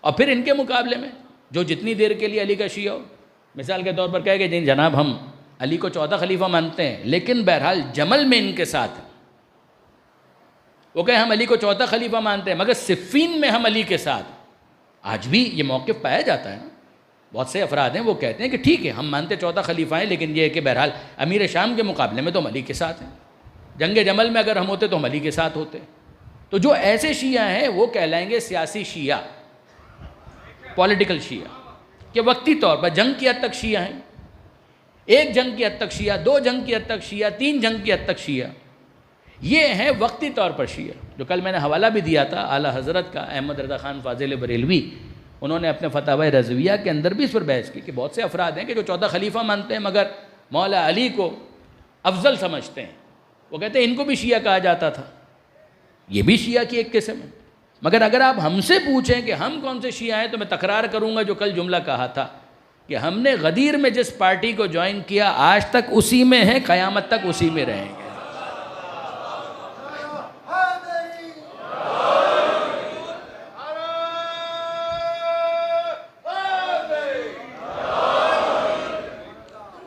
اور پھر ان کے مقابلے میں جو جتنی دیر کے لیے علی کا شیعہ ہو، مثال کے طور پر کہے کہ جناب ہم علی کو چوتھا خلیفہ مانتے ہیں لیکن بہرحال جمل میں ان کے ساتھ ہیں، وہ کہیں ہم علی کو چوتھا خلیفہ مانتے ہیں مگر صفین میں ہم علی کے ساتھ۔ آج بھی یہ موقف پایا جاتا ہے نا، بہت سے افراد ہیں وہ کہتے ہیں کہ ٹھیک ہے ہم مانتے چوتھا خلیفہ ہیں لیکن یہ ہے کہ بہرحال امیر شام کے مقابلے میں تو ہم علی کے ساتھ ہیں، جنگ جمل میں اگر ہم ہوتے تو ہم علی کے ساتھ ہوتے۔ تو جو ایسے شیعہ ہیں وہ کہلائیں گے سیاسی شیعہ، پولیٹیکل شیعہ، کہ وقتی طور پر جنگ کی حد تک شیعہ ہیں، ایک جنگ کی حد تک شیعہ، دو جنگ کی حد تک شیعہ، تین جنگ کی حد تک شیعہ، یہ ہیں وقتی طور پر شیعہ۔ جو کل میں نے حوالہ بھی دیا تھا اعلیٰ حضرت کا احمد رضا خان فاضل بریلوی، انہوں نے اپنے فتاوی رضویہ کے اندر بھی اس پر بحث کی کہ بہت سے افراد ہیں کہ جو چوتھا خلیفہ مانتے ہیں مگر مولا علی کو افضل سمجھتے ہیں، وہ کہتے ہیں ان کو بھی شیعہ کہا جاتا تھا، یہ بھی شیعہ کی ایک قسم ہے۔ مگر اگر آپ ہم سے پوچھیں کہ ہم کون سے شیعہ ہیں تو میں تکرار کروں گا جو کل جملہ کہا تھا کہ ہم نے غدیر میں جس پارٹی کو جوائن کیا آج تک اسی میں ہیں، قیامت تک اسی میں رہیں گے۔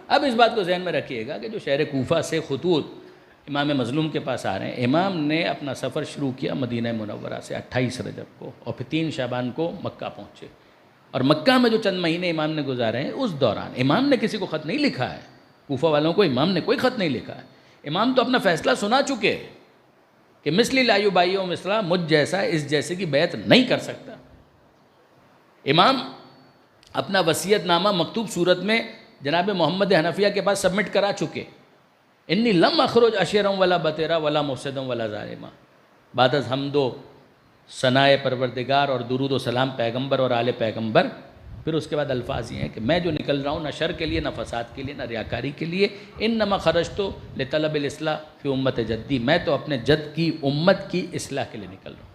اب اس بات کو ذہن میں رکھیے گا کہ جو شہر کوفہ سے خطوط امام مظلوم کے پاس آ رہے ہیں، امام نے اپنا سفر شروع کیا مدینہ منورہ سے 28 رجب کو، اور پھر 3 شعبان کو مکہ پہنچے، اور مکہ میں جو چند مہینے امام نے گزارے ہیں اس دوران امام نے کسی کو خط نہیں لکھا ہے، کوفہ والوں کو امام نے کوئی خط نہیں لکھا ہے، امام تو اپنا فیصلہ سنا چکے کہ مثلی لا یبایع مثلا، مجھ جیسا اس جیسے کی بیعت نہیں کر سکتا۔ امام اپنا وصیت نامہ مکتوب صورت میں جناب محمد حنفیہ کے پاس سبمٹ کرا چکے، انی لم اخرج اشیرم ولا بطیرا ولا مفسدم ولا ظالما. بعد از حمد و ثنائے پروردگار اور درود و سلام پیغمبر اور آل پیغمبر، پھر اس کے بعد الفاظ یہ ہیں کہ میں جو نکل رہا ہوں نہ شر کے لیے، نہ فساد کے لیے، نہ ریاکاری کے لیے. انما خرجت لطلب الاصلاح فی امت جدی، میں تو اپنے جد کی امت کی اصلاح کے لیے نکل رہا ہوں.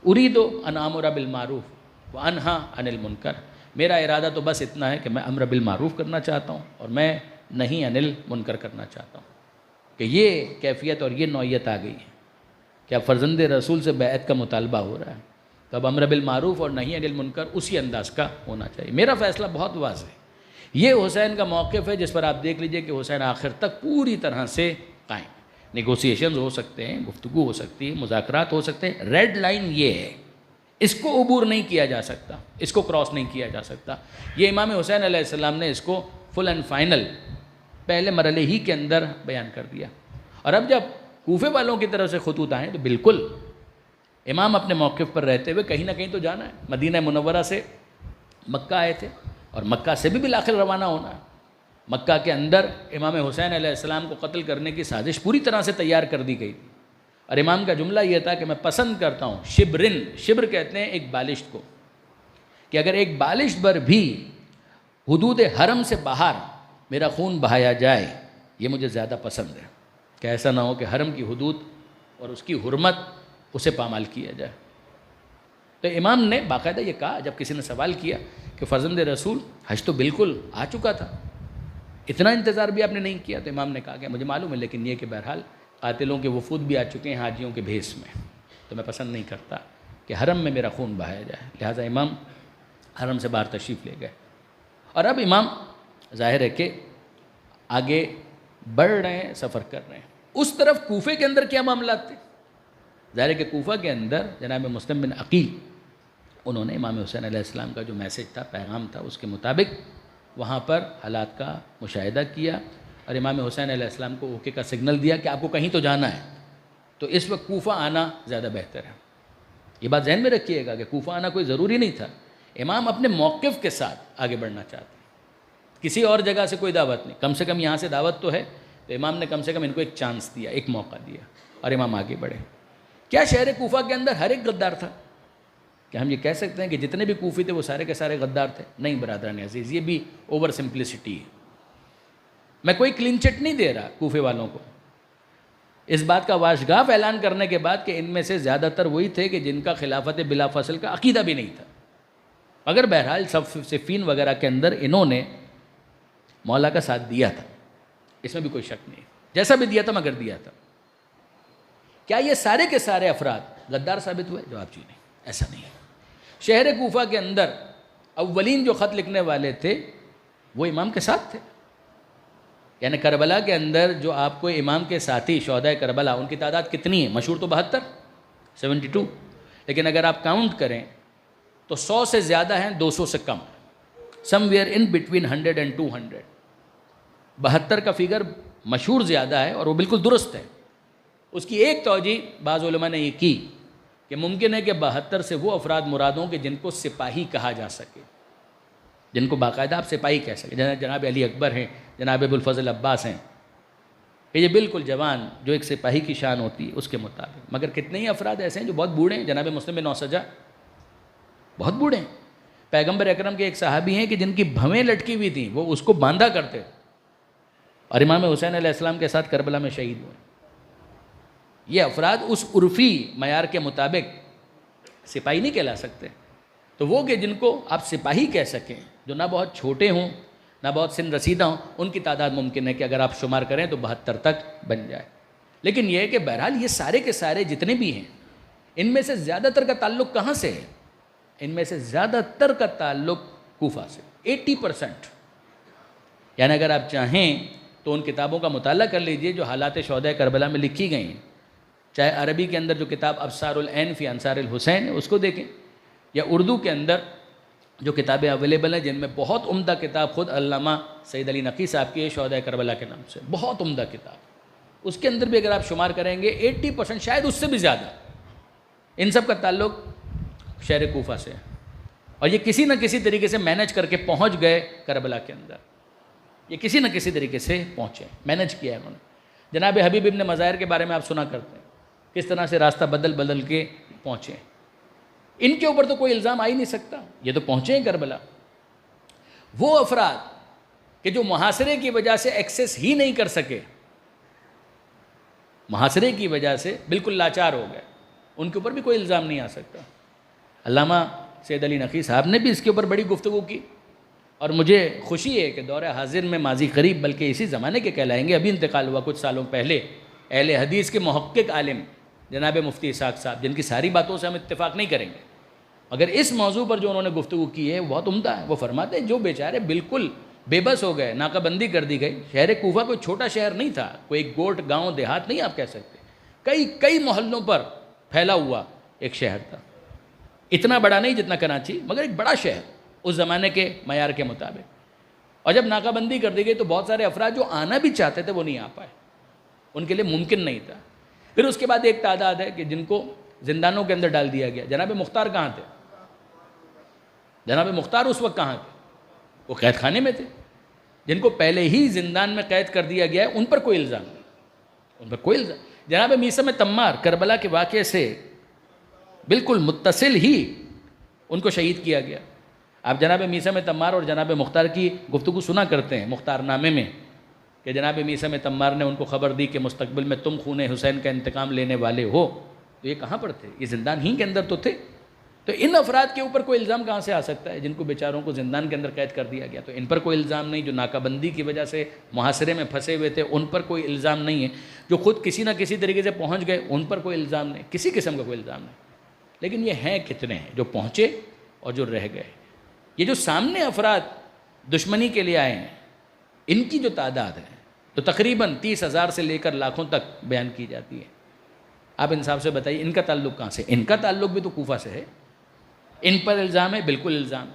اريد ان امر بالمعروف وانہا عن المنکر، میرا ارادہ تو بس اتنا ہے کہ میں امر بالمعروف کرنا چاہتا ہوں اور میں نہیں عن المنکر کرنا چاہتا ہوں. کہ یہ کیفیت اور یہ نوعیت آ گئی ہے کہ اب فرزند رسول سے بیعت کا مطالبہ ہو رہا ہے، تو اب امر بالمعروف اور نہیں عن المنکر اسی انداز کا ہونا چاہیے. میرا فیصلہ بہت واضح ہے. یہ حسین کا موقف ہے جس پر آپ دیکھ لیجئے کہ حسین آخر تک پوری طرح سے قائم. نیگوسیشنز ہو سکتے ہیں، گفتگو ہو سکتی ہے، مذاکرات ہو سکتے ہیں، ریڈ لائن یہ ہے، اس کو عبور نہیں کیا جا سکتا، اس کو کراس نہیں کیا جا سکتا. یہ امام حسین علیہ السلام نے اس کو فل اینڈ فائنل پہلے مرحلے ہی کے اندر بیان کر دیا. اور اب جب کوفے والوں کی طرف سے خطوط آئیں تو بالکل امام اپنے موقف پر رہتے ہوئے کہیں نہ کہیں تو جانا ہے. مدینہ منورہ سے مکہ آئے تھے اور مکہ سے بھی بالآخر روانہ ہونا ہے. مکہ کے اندر امام حسین علیہ السلام کو قتل کرنے کی سازش پوری طرح سے تیار کر دی گئی تھی. اور امام کا جملہ یہ تھا کہ میں پسند کرتا ہوں شبرن، شبر کہتے ہیں ایک بالشت کو، کہ اگر ایک بالشت بر بھی حدود حرم سے باہر میرا خون بہایا جائے یہ مجھے زیادہ پسند ہے، کہ ایسا نہ ہو کہ حرم کی حدود اور اس کی حرمت اسے پامال کیا جائے. تو امام نے باقاعدہ یہ کہا جب کسی نے سوال کیا کہ فرزند رسول حج تو بالکل آ چکا تھا، اتنا انتظار بھی آپ نے نہیں کیا. تو امام نے کہا کہ مجھے معلوم ہے، لیکن یہ کہ بہرحال قاتلوں کے وفود بھی آ چکے ہیں حاجیوں کے بھیس میں، تو میں پسند نہیں کرتا کہ حرم میں میرا خون بہایا جائے. لہٰذا امام حرم سے باہر تشریف لے گئے. اور اب امام ظاہر ہے کہ آگے بڑھ رہے ہیں، سفر کر رہے ہیں. اس طرف کوفے کے اندر کیا معاملات تھے؟ ظاہر ہے کہ کوفہ کے اندر جناب مسلم بن عقیل انہوں نے امام حسین علیہ السلام کا جو میسج تھا، پیغام تھا، اس کے مطابق وہاں پر حالات کا مشاہدہ کیا اور امام حسین علیہ السلام کو اوکے کا سگنل دیا کہ آپ کو کہیں تو جانا ہے. تو اس وقت کوفہ آنا زیادہ بہتر ہے. یہ بات ذہن میں رکھیے گا کہ کوفہ آنا کوئی ضروری نہیں تھا. امام اپنے موقف کے ساتھ آگے بڑھنا چاہتے ہیں، کسی اور جگہ سے کوئی دعوت نہیں. کم سے کم یہاں سے دعوت تو ہے، تو امام نے کم سے کم ان کو ایک چانس دیا، ایک موقع دیا، اور امام آگے بڑھے. کیا شہر کوفہ کے اندر ہر ایک غدار تھا؟ کہ ہم یہ کہہ سکتے ہیں کہ جتنے بھی کوفی تھے وہ سارے کے سارے غدار تھے؟ نہیں برادران عزیز، یہ بھی اوور سمپلسٹی ہے. میں کوئی کلین چٹ نہیں دے رہا کوفے والوں کو اس بات کا واشگاف اعلان کرنے کے بعد کہ ان میں سے زیادہ تر وہی تھے کہ جن کا خلافت بلا فصل کا عقیدہ بھی نہیں تھا. مگر بہرحال صفین وغیرہ کے اندر انہوں نے مولا کا ساتھ دیا تھا، اس میں بھی کوئی شک نہیں، جیسا بھی دیا تھا مگر دیا تھا. کیا یہ سارے کے سارے افراد غدار ثابت ہوئے؟ جواب جی نہیں، ایسا نہیں ہے. شہر کوفہ کے اندر اولین جو خط لکھنے والے تھے وہ امام کے ساتھ تھے. یعنی کربلا کے اندر جو آپ کو امام کے ساتھی شہداء کربلا، ان کی تعداد کتنی ہے؟ مشہور تو 72، لیکن اگر آپ کاؤنٹ کریں تو 100 سے زیادہ ہیں، 200 سے کم، سم ویئر ان بٹوین 100 اینڈ 200. 72 کا فگر مشہور زیادہ ہے اور وہ بالکل درست ہے. اس کی ایک توجہ بعض علماء نے یہ کی کہ ممکن ہے کہ 72 سے وہ افراد مراد ہوں کہ جن کو سپاہی کہا جا سکے، جن کو باقاعدہ آپ سپاہی کہہ سکیں. جناب علی اکبر ہیں، جناب ابو الفضل عباس ہیں، کہ یہ بالکل جوان جو ایک سپاہی کی شان ہوتی ہے اس کے مطابق. مگر کتنے ہی افراد ایسے ہیں جو بہت بوڑھے ہیں. جناب مسلم بن نوسجہ بہت بوڑھے ہیں. پیغمبر اکرم کے ایک صحابی ہیں کہ جن کی بھویں لٹکی ہوئی تھیں، وہ اس کو باندھا کرتے، اور امام حسین علیہ السلام کے ساتھ کربلا میں شہید ہوئے. یہ افراد اس عرفی معیار کے مطابق سپاہی نہیں کہلا سکتے. تو وہ کہ جن کو آپ سپاہی کہہ سکیں، جو نہ بہت چھوٹے ہوں نہ بہت سن رسیدہ ہوں، ان کی تعداد ممکن ہے کہ اگر آپ شمار کریں تو 72 تک بن جائے. لیکن یہ ہے کہ بہرحال یہ سارے کے سارے جتنے بھی ہیں، ان میں سے زیادہ تر کا تعلق کہاں سے ہے؟ ان میں سے زیادہ تر کا تعلق کوفہ سے، 80%. یعنی اگر آپ چاہیں تو ان کتابوں کا مطالعہ کر لیجئے جو حالات شہداء کربلا میں لکھی گئی ہیں. چاہے عربی کے اندر جو کتاب ابصار العین فی انصار الحسین ہے اس کو دیکھیں، یا اردو کے اندر جو کتابیں اویلیبل ہیں جن میں بہت عمدہ کتاب خود علامہ سید علی نقی صاحب کی ہے شہداء کربلا کے نام سے، بہت عمدہ کتاب. اس کے اندر بھی اگر آپ شمار کریں گے 80%، شاید اس سے بھی زیادہ، ان سب کا تعلق شہر کوفہ سے ہے. اور یہ کسی نہ کسی طریقے سے مینج کر کے پہنچ گئے کربلا کے اندر. یہ کسی نہ کسی طریقے سے پہنچے، مینج کیا ہے انہوں نے. جناب حبیب ابن مظاہر کے بارے میں آپ سنا کرتے ہیں، کس طرح سے راستہ بدل بدل کے پہنچے. ان کے اوپر تو کوئی الزام آ ہی نہیں سکتا، یہ تو پہنچے ہیں کربلا. وہ افراد کہ جو محاصرے کی وجہ سے ایکسیس ہی نہیں کر سکے، محاصرے کی وجہ سے بالکل لاچار ہو گئے، ان کے اوپر بھی کوئی الزام نہیں آ سکتا. علامہ سید علی نقی صاحب نے بھی اس کے اوپر بڑی گفتگو کی، اور مجھے خوشی ہے کہ دور حاضر میں ماضی قریب بلکہ اسی زمانے کے کہلائیں گے، ابھی انتقال ہوا کچھ سالوں پہلے، اہل حدیث کے محقق عالم جناب مفتی اسحاق صاحب، جن کی ساری باتوں سے ہم اتفاق نہیں کریں گے، مگر اس موضوع پر جو انہوں نے گفتگو کی ہے بہت عمدہ ہے. وہ فرماتے ہیں جو بیچارے بالکل بے بس ہو گئے، ناکہ بندی کر دی گئی. شہر کوفہ کوئی چھوٹا شہر نہیں تھا، کوئی ایک گوٹ گاؤں دیہات نہیں آپ کہہ سکتے، کئی محلوں پر پھیلا ہوا ایک شہر تھا. اتنا بڑا نہیں جتنا کراچی، مگر ایک بڑا شہر اس زمانے کے معیار کے مطابق. اور جب ناکہ بندی کر دی گئی تو بہت سارے افراد جو آنا بھی چاہتے تھے وہ نہیں آ پائے، ان کے لیے ممکن نہیں تھا. پھر اس کے بعد ایک تعداد ہے کہ جن کو زندانوں کے اندر ڈال دیا گیا. جناب مختار کہاں تھے؟ جناب مختار اس وقت کہاں تھے؟ وہ قید خانے میں تھے. جن کو پہلے ہی زندان میں قید کر دیا گیا ہے ان پر کوئی الزام نہیں، ان پر کوئی الزام. جناب میثم تمار کربلا کے واقعے سے بالکل متصل ہی ان کو شہید کیا گیا. آپ جناب میثم تمار اور جناب مختار کی گفتگو سنا کرتے ہیں مختار نامے میں، کہ جناب میثم تمار نے ان کو خبر دی کہ مستقبل میں تم خون حسین کا انتقام لینے والے ہو. تو یہ کہاں پر تھے؟ یہ زندان ہی کے اندر تو تھے. تو ان افراد کے اوپر کوئی الزام کہاں سے آ سکتا ہے جن کو بیچاروں کو زندان کے اندر قید کر دیا گیا؟ تو ان پر کوئی الزام نہیں. جو ناکہ بندی کی وجہ سے محاصرے میں پھنسے ہوئے تھے ان پر کوئی الزام نہیں ہے. جو خود کسی نہ کسی طریقے سے پہنچ گئے ان پر کوئی الزام نہیں، کسی قسم کا کوئی الزام نہیں. لیکن یہ ہیں کتنے ہیں جو پہنچے اور جو رہ گئے. یہ جو سامنے افراد دشمنی کے لیے آئے ہیں ان کی جو تعداد ہے تو تقریباً 30,000 سے لے کر لاکھوں تک بیان کی جاتی ہے. آپ انصاف سے بتائیے ان کا تعلق کہاں سے؟ ان کا تعلق بھی تو کوفہ سے ہے. ان پر الزام ہے؟ بالکل الزام.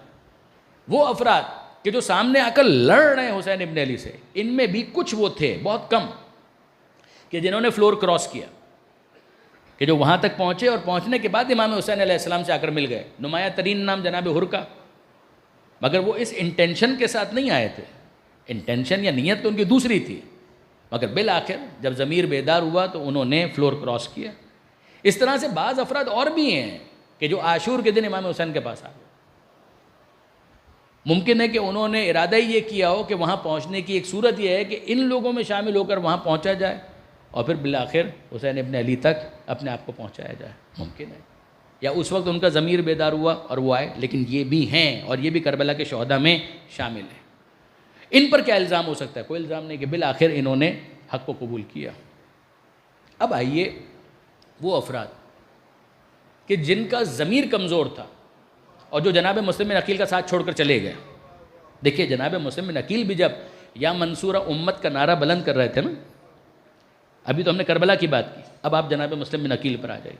وہ افراد کہ جو سامنے آ کر لڑ رہے ہیں حسین ابن علی سے، ان میں بھی کچھ وہ تھے بہت کم کہ جنہوں نے فلور کراس کیا، کہ جو وہاں تک پہنچے اور پہنچنے کے بعد امام حسین علیہ السلام سے آ کر مل گئے. نمایاں ترین نام جناب حر کا، مگر وہ اس انٹینشن کے ساتھ نہیں آئے تھے. انٹینشن یا نیت تو ان کی دوسری تھی، مگر بالآخر جب ضمیر بیدار ہوا تو انہوں نے فلور کراس کیا. اس طرح سے بعض افراد اور بھی ہیں کہ جو عاشور کے دن امام حسین کے پاس آ گئے. ممکن ہے کہ انہوں نے ارادہ ہی یہ کیا ہو کہ وہاں پہنچنے کی ایک صورت یہ ہے کہ ان لوگوں میں شامل ہو کر وہاں پہنچا جائے اور پھر بالآخر حسین ابن علی تک اپنے آپ کو پہنچایا جائے. ممکن ہے، یا اس وقت ان کا ضمیر بیدار ہوا اور وہ آئے. لیکن یہ بھی ہیں اور یہ بھی کربلا کے شہداء میں شامل ہیں. ان پر کیا الزام ہو سکتا ہے؟ کوئی الزام نہیں کہ بالآخر انہوں نے حق کو قبول کیا. اب آئیے وہ افراد کہ جن کا ضمیر کمزور تھا اور جو جناب مسلم بن عقیل کا ساتھ چھوڑ کر چلے گئے. دیکھیے جناب مسلم بن عقیل بھی جب یا منصورہ امت کا نعرہ بلند کر رہے تھے نا، ابھی تو ہم نے کربلا کی بات کی، اب آپ جناب مسلم بن عقیل پر آ جائیے.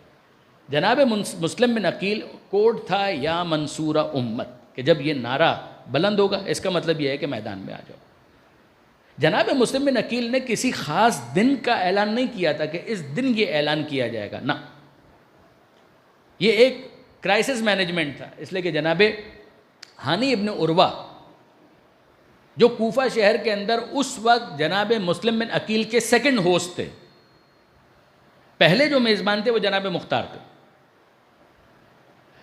جناب مسلم بن عقیل کوڈ تھا یا منصورہ امت، کہ جب یہ نعرہ بلند ہوگا اس کا مطلب یہ ہے کہ میدان میں آ جاؤ. جناب مسلم بن عقیل نے کسی خاص دن کا اعلان نہیں کیا تھا کہ اس دن یہ اعلان کیا جائے گا، نہ، یہ ایک کرائسس مینجمنٹ تھا. اس لیے کہ جناب ہانی ابن عروہ جو کوفہ شہر کے اندر اس وقت جناب مسلم بن عقیل کے سیکنڈ ہوسٹ تھے، پہلے جو میزبان تھے وہ جناب مختار تھے.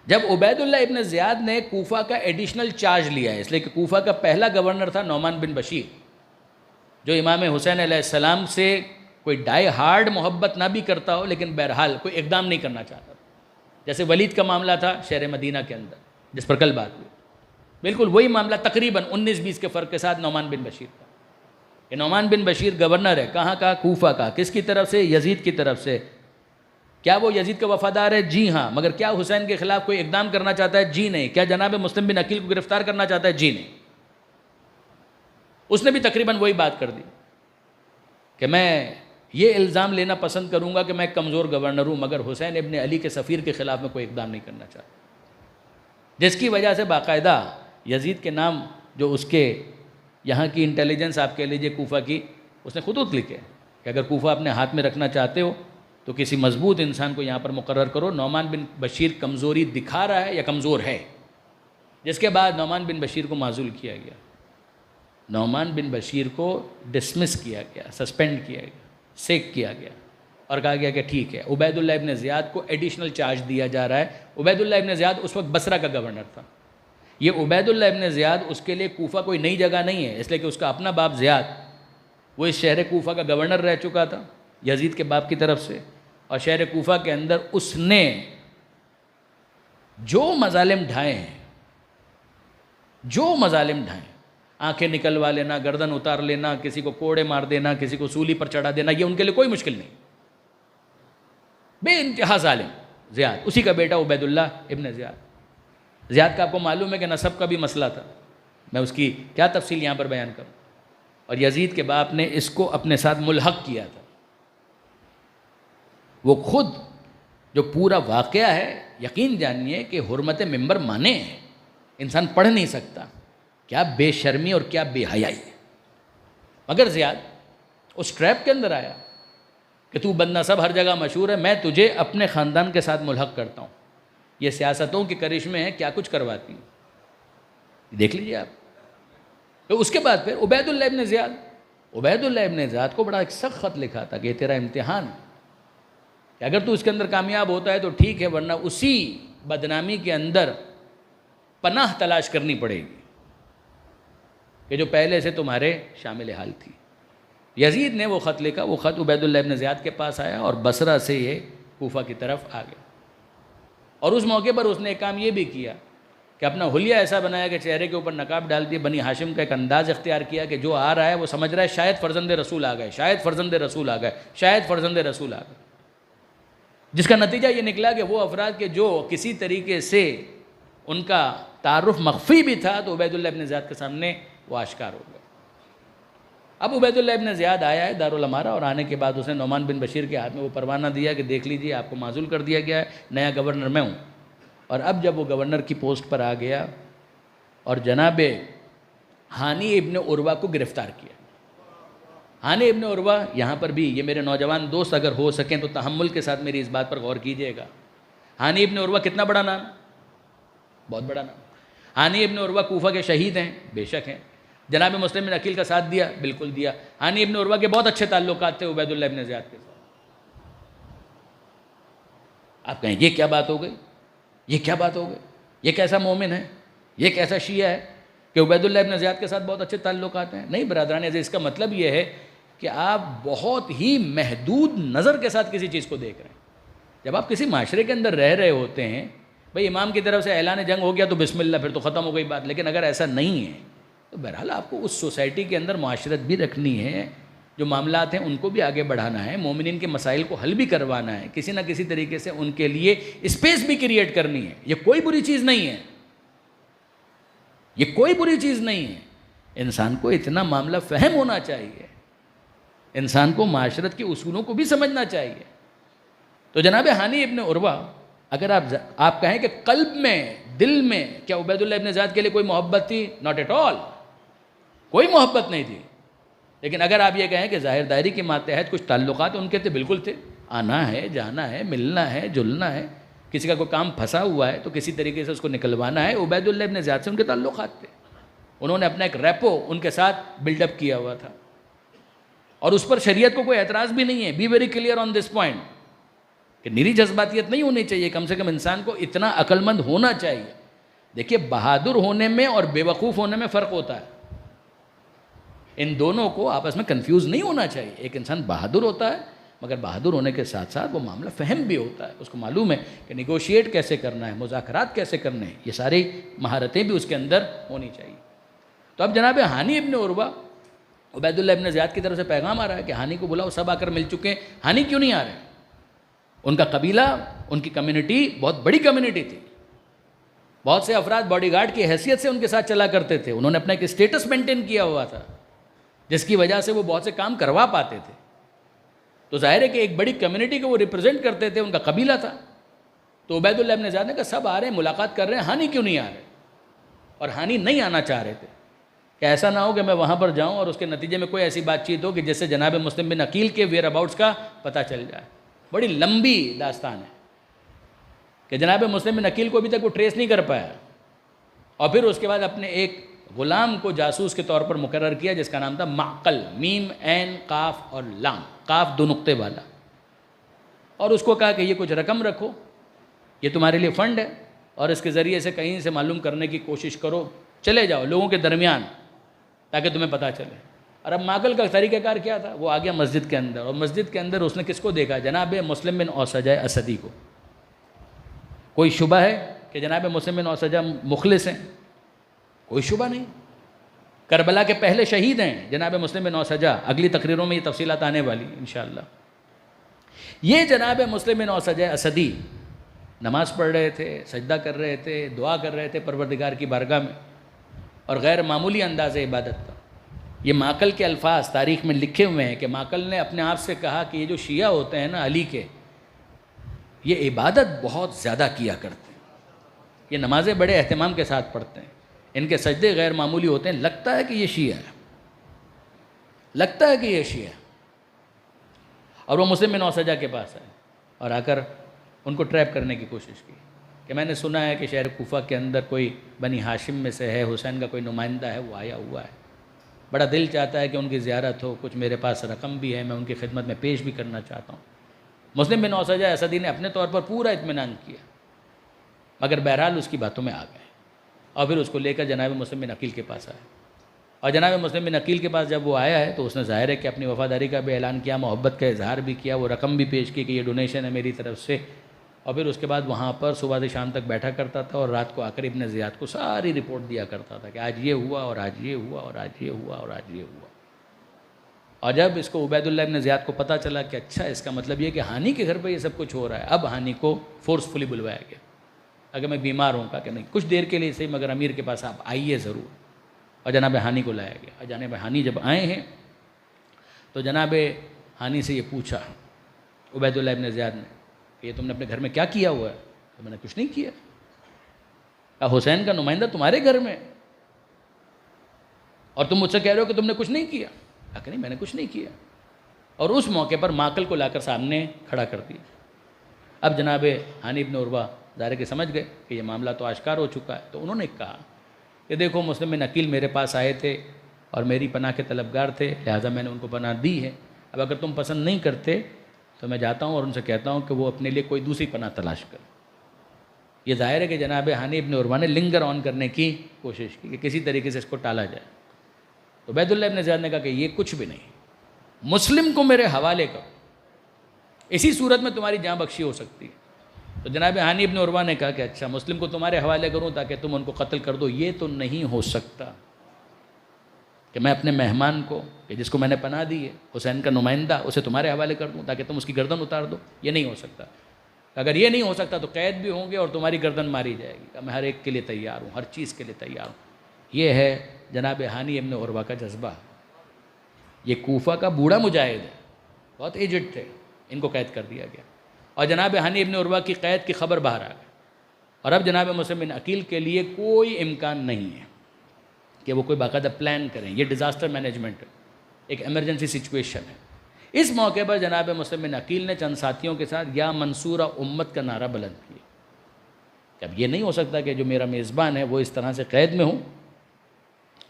جب عبید اللہ ابن زیاد نے کوفہ کا ایڈیشنل چارج لیا ہے، اس لیے کہ کوفہ کا پہلا گورنر تھا نعمان بن بشیر، جو امام حسین علیہ السلام سے کوئی ڈائی ہارڈ محبت نہ بھی کرتا ہو لیکن بہرحال کوئی اقدام نہیں کرنا چاہتا تھا. جیسے ولید کا معاملہ تھا شہر مدینہ کے اندر جس پر کل بات ہوئی، بالکل وہی معاملہ تقریباً 19-20 کے فرق کے ساتھ نعمان بن بشیر کا. کہ نعمان بن بشیر گورنر ہے کہاں کا؟ کوفہ کا. کس کی طرف سے؟ یزید کی طرف سے. کیا وہ یزید کا وفادار ہے؟ جی ہاں. مگر کیا حسین کے خلاف کوئی اقدام کرنا چاہتا ہے؟ جی نہیں. کیا جناب مسلم بن عقیل کو گرفتار کرنا چاہتا ہے؟ جی نہیں. اس نے بھی تقریباً وہی بات کر دی کہ میں یہ الزام لینا پسند کروں گا کہ میں ایک کمزور گورنر ہوں، مگر حسین ابن علی کے سفیر کے خلاف میں کوئی اقدام نہیں کرنا چاہتا. جس کی وجہ سے باقاعدہ یزید کے نام جو اس کے یہاں کی انٹیلیجنس آپ کہہ لیجئے کوفہ کی، اس نے خطوط لکھے کہ اگر کوفہ اپنے ہاتھ میں رکھنا چاہتے ہو تو کسی مضبوط انسان کو یہاں پر مقرر کرو. نعمان بن بشیر کمزوری دکھا رہا ہے یا کمزور ہے؟ جس کے بعد نعمان بن بشیر کو معزول کیا گیا، نعمان بن بشیر کو ڈسمس کیا گیا، سسپینڈ کیا گیا. سیک کیا گیا اور کہا گیا کہ ٹھیک ہے. عبید اللہ ابن زیاد کو ایڈیشنل چارج دیا جا رہا ہے. عبید اللہ ابن زیاد اس وقت بصرہ کا گورنر تھا. یہ عبید اللہ ابن زیاد اس کے لیے کوفہ کوئی نئی جگہ نہیں ہے، اس لیے کہ اس کا اپنا باپ زیاد وہ اس شہر کوفہ کا گورنر رہ چکا تھا یزید کے باپ کی طرف سے، اور شہر کوفہ کے اندر اس نے جو مظالم ڈھائے ہیں، آنکھیں نکلوا لینا، گردن اتار لینا، کسی کو کوڑے مار دینا، کسی کو سولی پر چڑھا دینا، یہ ان کے لیے کوئی مشکل نہیں. بے انتہا ظالم زیاد، اسی کا بیٹا عبید اللہ ابن زیاد. زیاد کا آپ کو معلوم ہے کہ نسب کا بھی مسئلہ تھا، میں اس کی کیا تفصیل یہاں پر بیان کروں. اور یزید کے باپ نے اس کو اپنے ساتھ ملحق کیا تھا. وہ خود جو پورا واقعہ ہے، یقین جانیے کہ حرمت ممبر مانے ہیں، انسان پڑھ نہیں سکتا. کیا بے شرمی اور کیا بے حیائی ہے. مگر زیاد اس ٹریپ کے اندر آیا کہ تو بد نسب ہر جگہ مشہور ہے، میں تجھے اپنے خاندان کے ساتھ ملحق کرتا ہوں. یہ سیاستوں کے کرشمے ہیں، کیا کچھ کرواتی ہیں، دیکھ لیجئے آپ. تو اس کے بعد پھر عبید اللہ ابن زیاد کو بڑا ایک سخت خط لکھا تھا کہ یہ تیرا امتحان ہے کہ اگر تو اس کے اندر کامیاب ہوتا ہے تو ٹھیک ہے، ورنہ اسی بدنامی کے اندر پناہ تلاش کرنی پڑے گی کہ جو پہلے سے تمہارے شامل حال تھی. یزید نے وہ خط لکھا، وہ خط عبید اللہ ابن زیاد کے پاس آیا اور بصرہ سے یہ کوفہ کی طرف آ گیا. اور اس موقع پر اس نے ایک کام یہ بھی کیا کہ اپنا حلیہ ایسا بنایا کہ چہرے کے اوپر نقاب ڈال دی. بنی ہاشم کا ایک انداز اختیار کیا کہ جو آ رہا ہے وہ سمجھ رہا ہے شاید فرزند رسول آ گئے، جس کا نتیجہ یہ نکلا کہ وہ افراد کے جو کسی طریقے سے ان کا تعارف مخفی بھی تھا تو عبید اللہ ابن زیاد کے سامنے وہ آشکار ہو گیا. اب عبید اللہ ابن زیاد آیا ہے دارالامارہ، اور آنے کے بعد اس نے نعمان بن بشیر کے ہاتھ میں وہ پروانہ دیا کہ دیکھ لیجئے آپ کو معزول کر دیا گیا ہے، نیا گورنر میں ہوں. اور اب جب وہ گورنر کی پوسٹ پر آ گیا اور جناب ہانی ابن عروہ کو گرفتار کیا. ہانی ابن عروہ، یہاں پر بھی یہ میرے نوجوان دوست اگر ہو سکیں تو تحمل کے ساتھ میری اس بات پر غور کیجئے گا. ہانی ابن عروہ کتنا بڑا نام، بہت بڑا نام. ہانی ابن عروہ کوفہ کے شہید ہیں، بے شک ہیں. جناب مسلم بن عقیل کا ساتھ دیا، بالکل دیا. ہانی ابن عروہ کے بہت اچھے تعلقات تھے عبید اللہ ابن زیاد کے ساتھ. آپ کہیں یہ کیا بات ہو گئی، یہ کیا بات ہو گئی، یہ کیسا مومن ہے، یہ کیسا شیعہ ہے کہ عبید اللہ ابن زیاد کے ساتھ بہت اچھے تعلقات ہیں. نہیں برادران عزیز، اس کا مطلب یہ ہے کہ آپ بہت ہی محدود نظر کے ساتھ کسی چیز کو دیکھ رہے ہیں. جب آپ کسی معاشرے کے اندر رہ رہے ہوتے ہیں، بھئی امام کی طرف سے اعلان جنگ ہو گیا تو بسم اللہ، پھر تو ختم ہو گئی بات. لیکن اگر ایسا نہیں ہے تو بہرحال آپ کو اس سوسائٹی کے اندر معاشرت بھی رکھنی ہے، جو معاملات ہیں ان کو بھی آگے بڑھانا ہے، مومنین کے مسائل کو حل بھی کروانا ہے، کسی نہ کسی طریقے سے ان کے لیے اسپیس بھی کریٹ کرنی ہے. یہ کوئی بری چیز نہیں ہے، یہ کوئی بری چیز نہیں ہے. انسان کو اتنا معاملہ فہم ہونا چاہیے، انسان کو معاشرت کے اصولوں کو بھی سمجھنا چاہیے. تو جناب ہانی ابن عروہ، اگر آپ کہیں کہ قلب میں، دل میں کیا عبید اللہ ابن زیاد کے لیے کوئی محبت تھی؟ ناٹ ایٹ آل، کوئی محبت نہیں تھی. لیکن اگر آپ یہ کہیں کہ ظاہر دائری کے ماتحت کچھ تعلقات ان کے تھے، بالکل تھے. آنا ہے، جانا ہے، ملنا ہے، جلنا ہے. کسی کا کوئی کام پھنسا ہوا ہے تو کسی طریقے سے اس کو نکلوانا ہے. عبید اللہ ابن زیاد سے ان کے تعلقات تھے. انہوں نے اپنا ایک ریپو ان کے ساتھ بلڈ اپ کیا ہوا تھا، اور اس پر شریعت کو کوئی اعتراض بھی نہیں ہے. Be very clear on this point کہ نری جذباتیت نہیں ہونی چاہیے. کم سے کم انسان کو اتنا عقل مند ہونا چاہیے. دیکھیے، بہادر ہونے میں اور بے وقوف ہونے میں فرق ہوتا ہے. ان دونوں کو آپس میں کنفیوز نہیں ہونا چاہیے. ایک انسان بہادر ہوتا ہے، مگر بہادر ہونے کے ساتھ ساتھ وہ معاملہ فہم بھی ہوتا ہے. اس کو معلوم ہے کہ نیگوشیٹ کیسے کرنا ہے، مذاکرات کیسے کرنے ہیں. یہ ساری مہارتیں بھی اس کے اندر ہونی چاہیے. تو اب جناب ہانی ابن عروہ، عبید اللہ ابن زیاد کی طرف سے پیغام آ رہا ہے کہ ہانی کو بلاؤ، سب آ کر مل چکے ہیں. ہانی کیوں نہیں آ رہے؟ ان کا قبیلہ، ان کی کمیونٹی بہت بڑی کمیونٹی تھی. بہت سے افراد باڈی گارڈ کی حیثیت سے ان کے ساتھ چلا کرتے تھے. انہوں نے اپنا ایک اسٹیٹس مینٹین کیا ہوا تھا جس کی وجہ سے وہ بہت سے کام کروا پاتے تھے. تو ظاہر ہے کہ ایک بڑی کمیونٹی کو وہ ریپرزینٹ کرتے تھے، ان کا قبیلہ تھا. تو عبید اللہ ابن زیاد نے کہا سب آ رہے ہیں، ملاقات کر رہے ہیں، ہانی کیوں نہیں آ رہے؟ اور ہانی نہیں آنا چاہ رہے تھے کہ ایسا نہ ہو کہ میں وہاں پر جاؤں اور اس کے نتیجے میں کوئی ایسی بات چیت ہو کہ جس سے جناب مسلم بن عقیل کے ویئر اباؤٹس کا پتہ چل جائے. بڑی لمبی داستان ہے کہ جناب مسلم بن عقیل کو ابھی تک وہ ٹریس نہیں کر پایا، اور پھر اس کے بعد اپنے ایک غلام کو جاسوس کے طور پر مقرر کیا جس کا نام تھا معقل، میم عین قاف اور لام، قاف 2 نقطے والا، اور اس کو کہا کہ یہ کچھ رقم رکھو، یہ تمہارے لیے فنڈ ہے، اور اس کے ذریعے سے کہیں سے معلوم کرنے کی کوشش کرو، چلے جاؤ لوگوں کے درمیان تاکہ تمہیں پتہ چلے۔ اور اب معقل کا طریقہ کار کیا تھا؟ وہ آ گیا مسجد کے اندر، اور مسجد کے اندر اس نے کس کو دیکھا؟ جناب مسلم بن اوسجہ اسدی کو۔ کوئی شبہ ہے کہ جناب مسلم بن اوسجہ مخلص ہیں؟ کوئی شبہ نہیں۔ کربلا کے پہلے شہید ہیں جناب مسلم بن اوسجہ، اگلی تقریروں میں یہ تفصیلات آنے والی انشاءاللہ۔ یہ جناب مسلم بن اوسجہ اسدی نماز پڑھ رہے تھے، سجدہ کر رہے تھے، دعا کر رہے تھے پروردگار کی بارگاہ میں، اور غیر معمولی انداز عبادت تھا۔ یہ معقل کے الفاظ تاریخ میں لکھے ہوئے ہیں کہ معقل نے اپنے آپ سے کہا کہ یہ جو شیعہ ہوتے ہیں نا علی کے، یہ عبادت بہت زیادہ کیا کرتے ہیں، یہ نمازیں بڑے اہتمام کے ساتھ پڑھتے ہیں، ان کے سجدے غیر معمولی ہوتے ہیں، لگتا ہے کہ یہ شیعہ ہے، لگتا ہے کہ یہ شیعہ ہے۔ اور وہ مسلم بن اوسجہ کے پاس آئے اور آ کر ان کو ٹریپ کرنے کی کوشش کی کہ میں نے سنا ہے کہ شہر کوفہ کے اندر کوئی بنی ہاشم میں سے ہے، حسین کا کوئی نمائندہ ہے، وہ آیا ہوا ہے، بڑا دل چاہتا ہے کہ ان کی زیارت ہو، کچھ میرے پاس رقم بھی ہے، میں ان کی خدمت میں پیش بھی کرنا چاہتا ہوں۔ مسلم بن اوسجہ اسدی نے اپنے طور پر پورا اطمینان کیا، مگر بہرحال اس کی باتوں میں آ گئے، اور پھر اس کو لے کر جناب مسلم بن عقیل کے پاس آئے۔ اور جناب مسلم بن عقیل کے پاس جب وہ آیا ہے تو اس نے ظاہر ہے کہ اپنی وفاداری کا بھی اعلان کیا، محبت کا اظہار بھی کیا، وہ رقم بھی پیش کی کہ یہ ڈونیشن ہے میری طرف سے، اور پھر اس کے بعد وہاں پر صبح سے شام تک بیٹھا کرتا تھا اور رات کو آ کر ابن زیاد کو ساری رپورٹ دیا کرتا تھا کہ آج یہ ہوا اور آج یہ ہوا اور آج یہ ہوا اور آج یہ ہوا۔ اور جب اس کو عبید اللہ ابن زیاد کو پتہ چلا کہ اچھا اس کا مطلب یہ کہ ہانی کے گھر پہ یہ سب کچھ ہو رہا ہے، اب ہانی کو فورسفلی بلوایا گیا۔ اگر میں بیمار ہوں، کہا کہ نہیں کچھ دیر کے لیے صحیح مگر امیر کے پاس آپ آئیے ضرور، اور جناب ہانی کو لایا گیا۔ اور جناب ہانی جب آئے ہیں تو جناب ہانی سے یہ پوچھا عبید اللہ ابن زیاد نے کہ یہ تم نے اپنے گھر میں کیا کیا ہوا ہے؟ تو میں نے کچھ نہیں کیا۔ کہا حسین کا نمائندہ تمہارے گھر میں اور تم مجھ سے کہہ رہے ہو کہ تم نے کچھ نہیں کیا؟ کہا کہ نہیں میں نے کچھ نہیں کیا۔ اور اس موقع پر معقل کو لا کر سامنے کھڑا کر دیا۔ اب جناب ہانی ابن عروہ ظاہر کہ سمجھ گئے کہ یہ معاملہ تو آشکار ہو چکا ہے، تو انہوں نے کہا کہ دیکھو مسلم بن عقیل میرے پاس آئے تھے اور میری پناہ کے طلبگار تھے، لہٰذا میں نے ان کو پناہ دی ہے، اب اگر تم پسند نہیں کرتے تو میں جاتا ہوں اور ان سے کہتا ہوں کہ وہ اپنے لیے کوئی دوسری پناہ تلاش کر۔ یہ ظاہر ہے کہ جناب ہانی ابن عروہ نے لنگر آن کرنے کی کوشش کی کہ کسی طریقے سے اس کو ٹالا جائے۔ تو عبید اللہ ابن زیاد نے کہا کہ یہ کچھ بھی نہیں، مسلم کو میرے حوالے کرو، اسی صورت میں تمہاری جاں بخشی ہو سکتی ہے۔ تو جناب ہانی ابن عروہ نے کہا کہ اچھا مسلم کو تمہارے حوالے کروں تاکہ تم ان کو قتل کر دو، یہ تو نہیں ہو سکتا کہ میں اپنے مہمان کو کہ جس کو میں نے پناہ دی ہے حسین کا نمائندہ اسے تمہارے حوالے کر دوں تاکہ تم اس کی گردن اتار دو، یہ نہیں ہو سکتا۔ اگر یہ نہیں ہو سکتا تو قید بھی ہوں گے اور تمہاری گردن ماری جائے گی۔ میں ہر ایک کے لیے تیار ہوں، ہر چیز کے لیے تیار ہوں۔ یہ ہے جناب ہانی ابن عروہ کا جذبہ۔ یہ کوفہ کا بوڑھا مجاہد ہے، بہت ایجڈ تھے، ان کو قید کر دیا گیا، اور جناب ہانی ابن عروہ کی قید کی خبر باہر آ گئی۔ اور اب جناب مسلم بن عقیل کے لیے کوئی امکان نہیں ہے کہ وہ کوئی باقاعدہ پلان کریں، یہ ڈیزاسٹر مینجمنٹ ہے، ایک ایمرجنسی سچویشن ہے۔ اس موقع پر جناب مسلم بن عقیل نے چند ساتھیوں کے ساتھ یا منصورہ امت کا نعرہ بلند کیا کہ اب یہ نہیں ہو سکتا کہ جو میرا میزبان ہے وہ اس طرح سے قید میں ہوں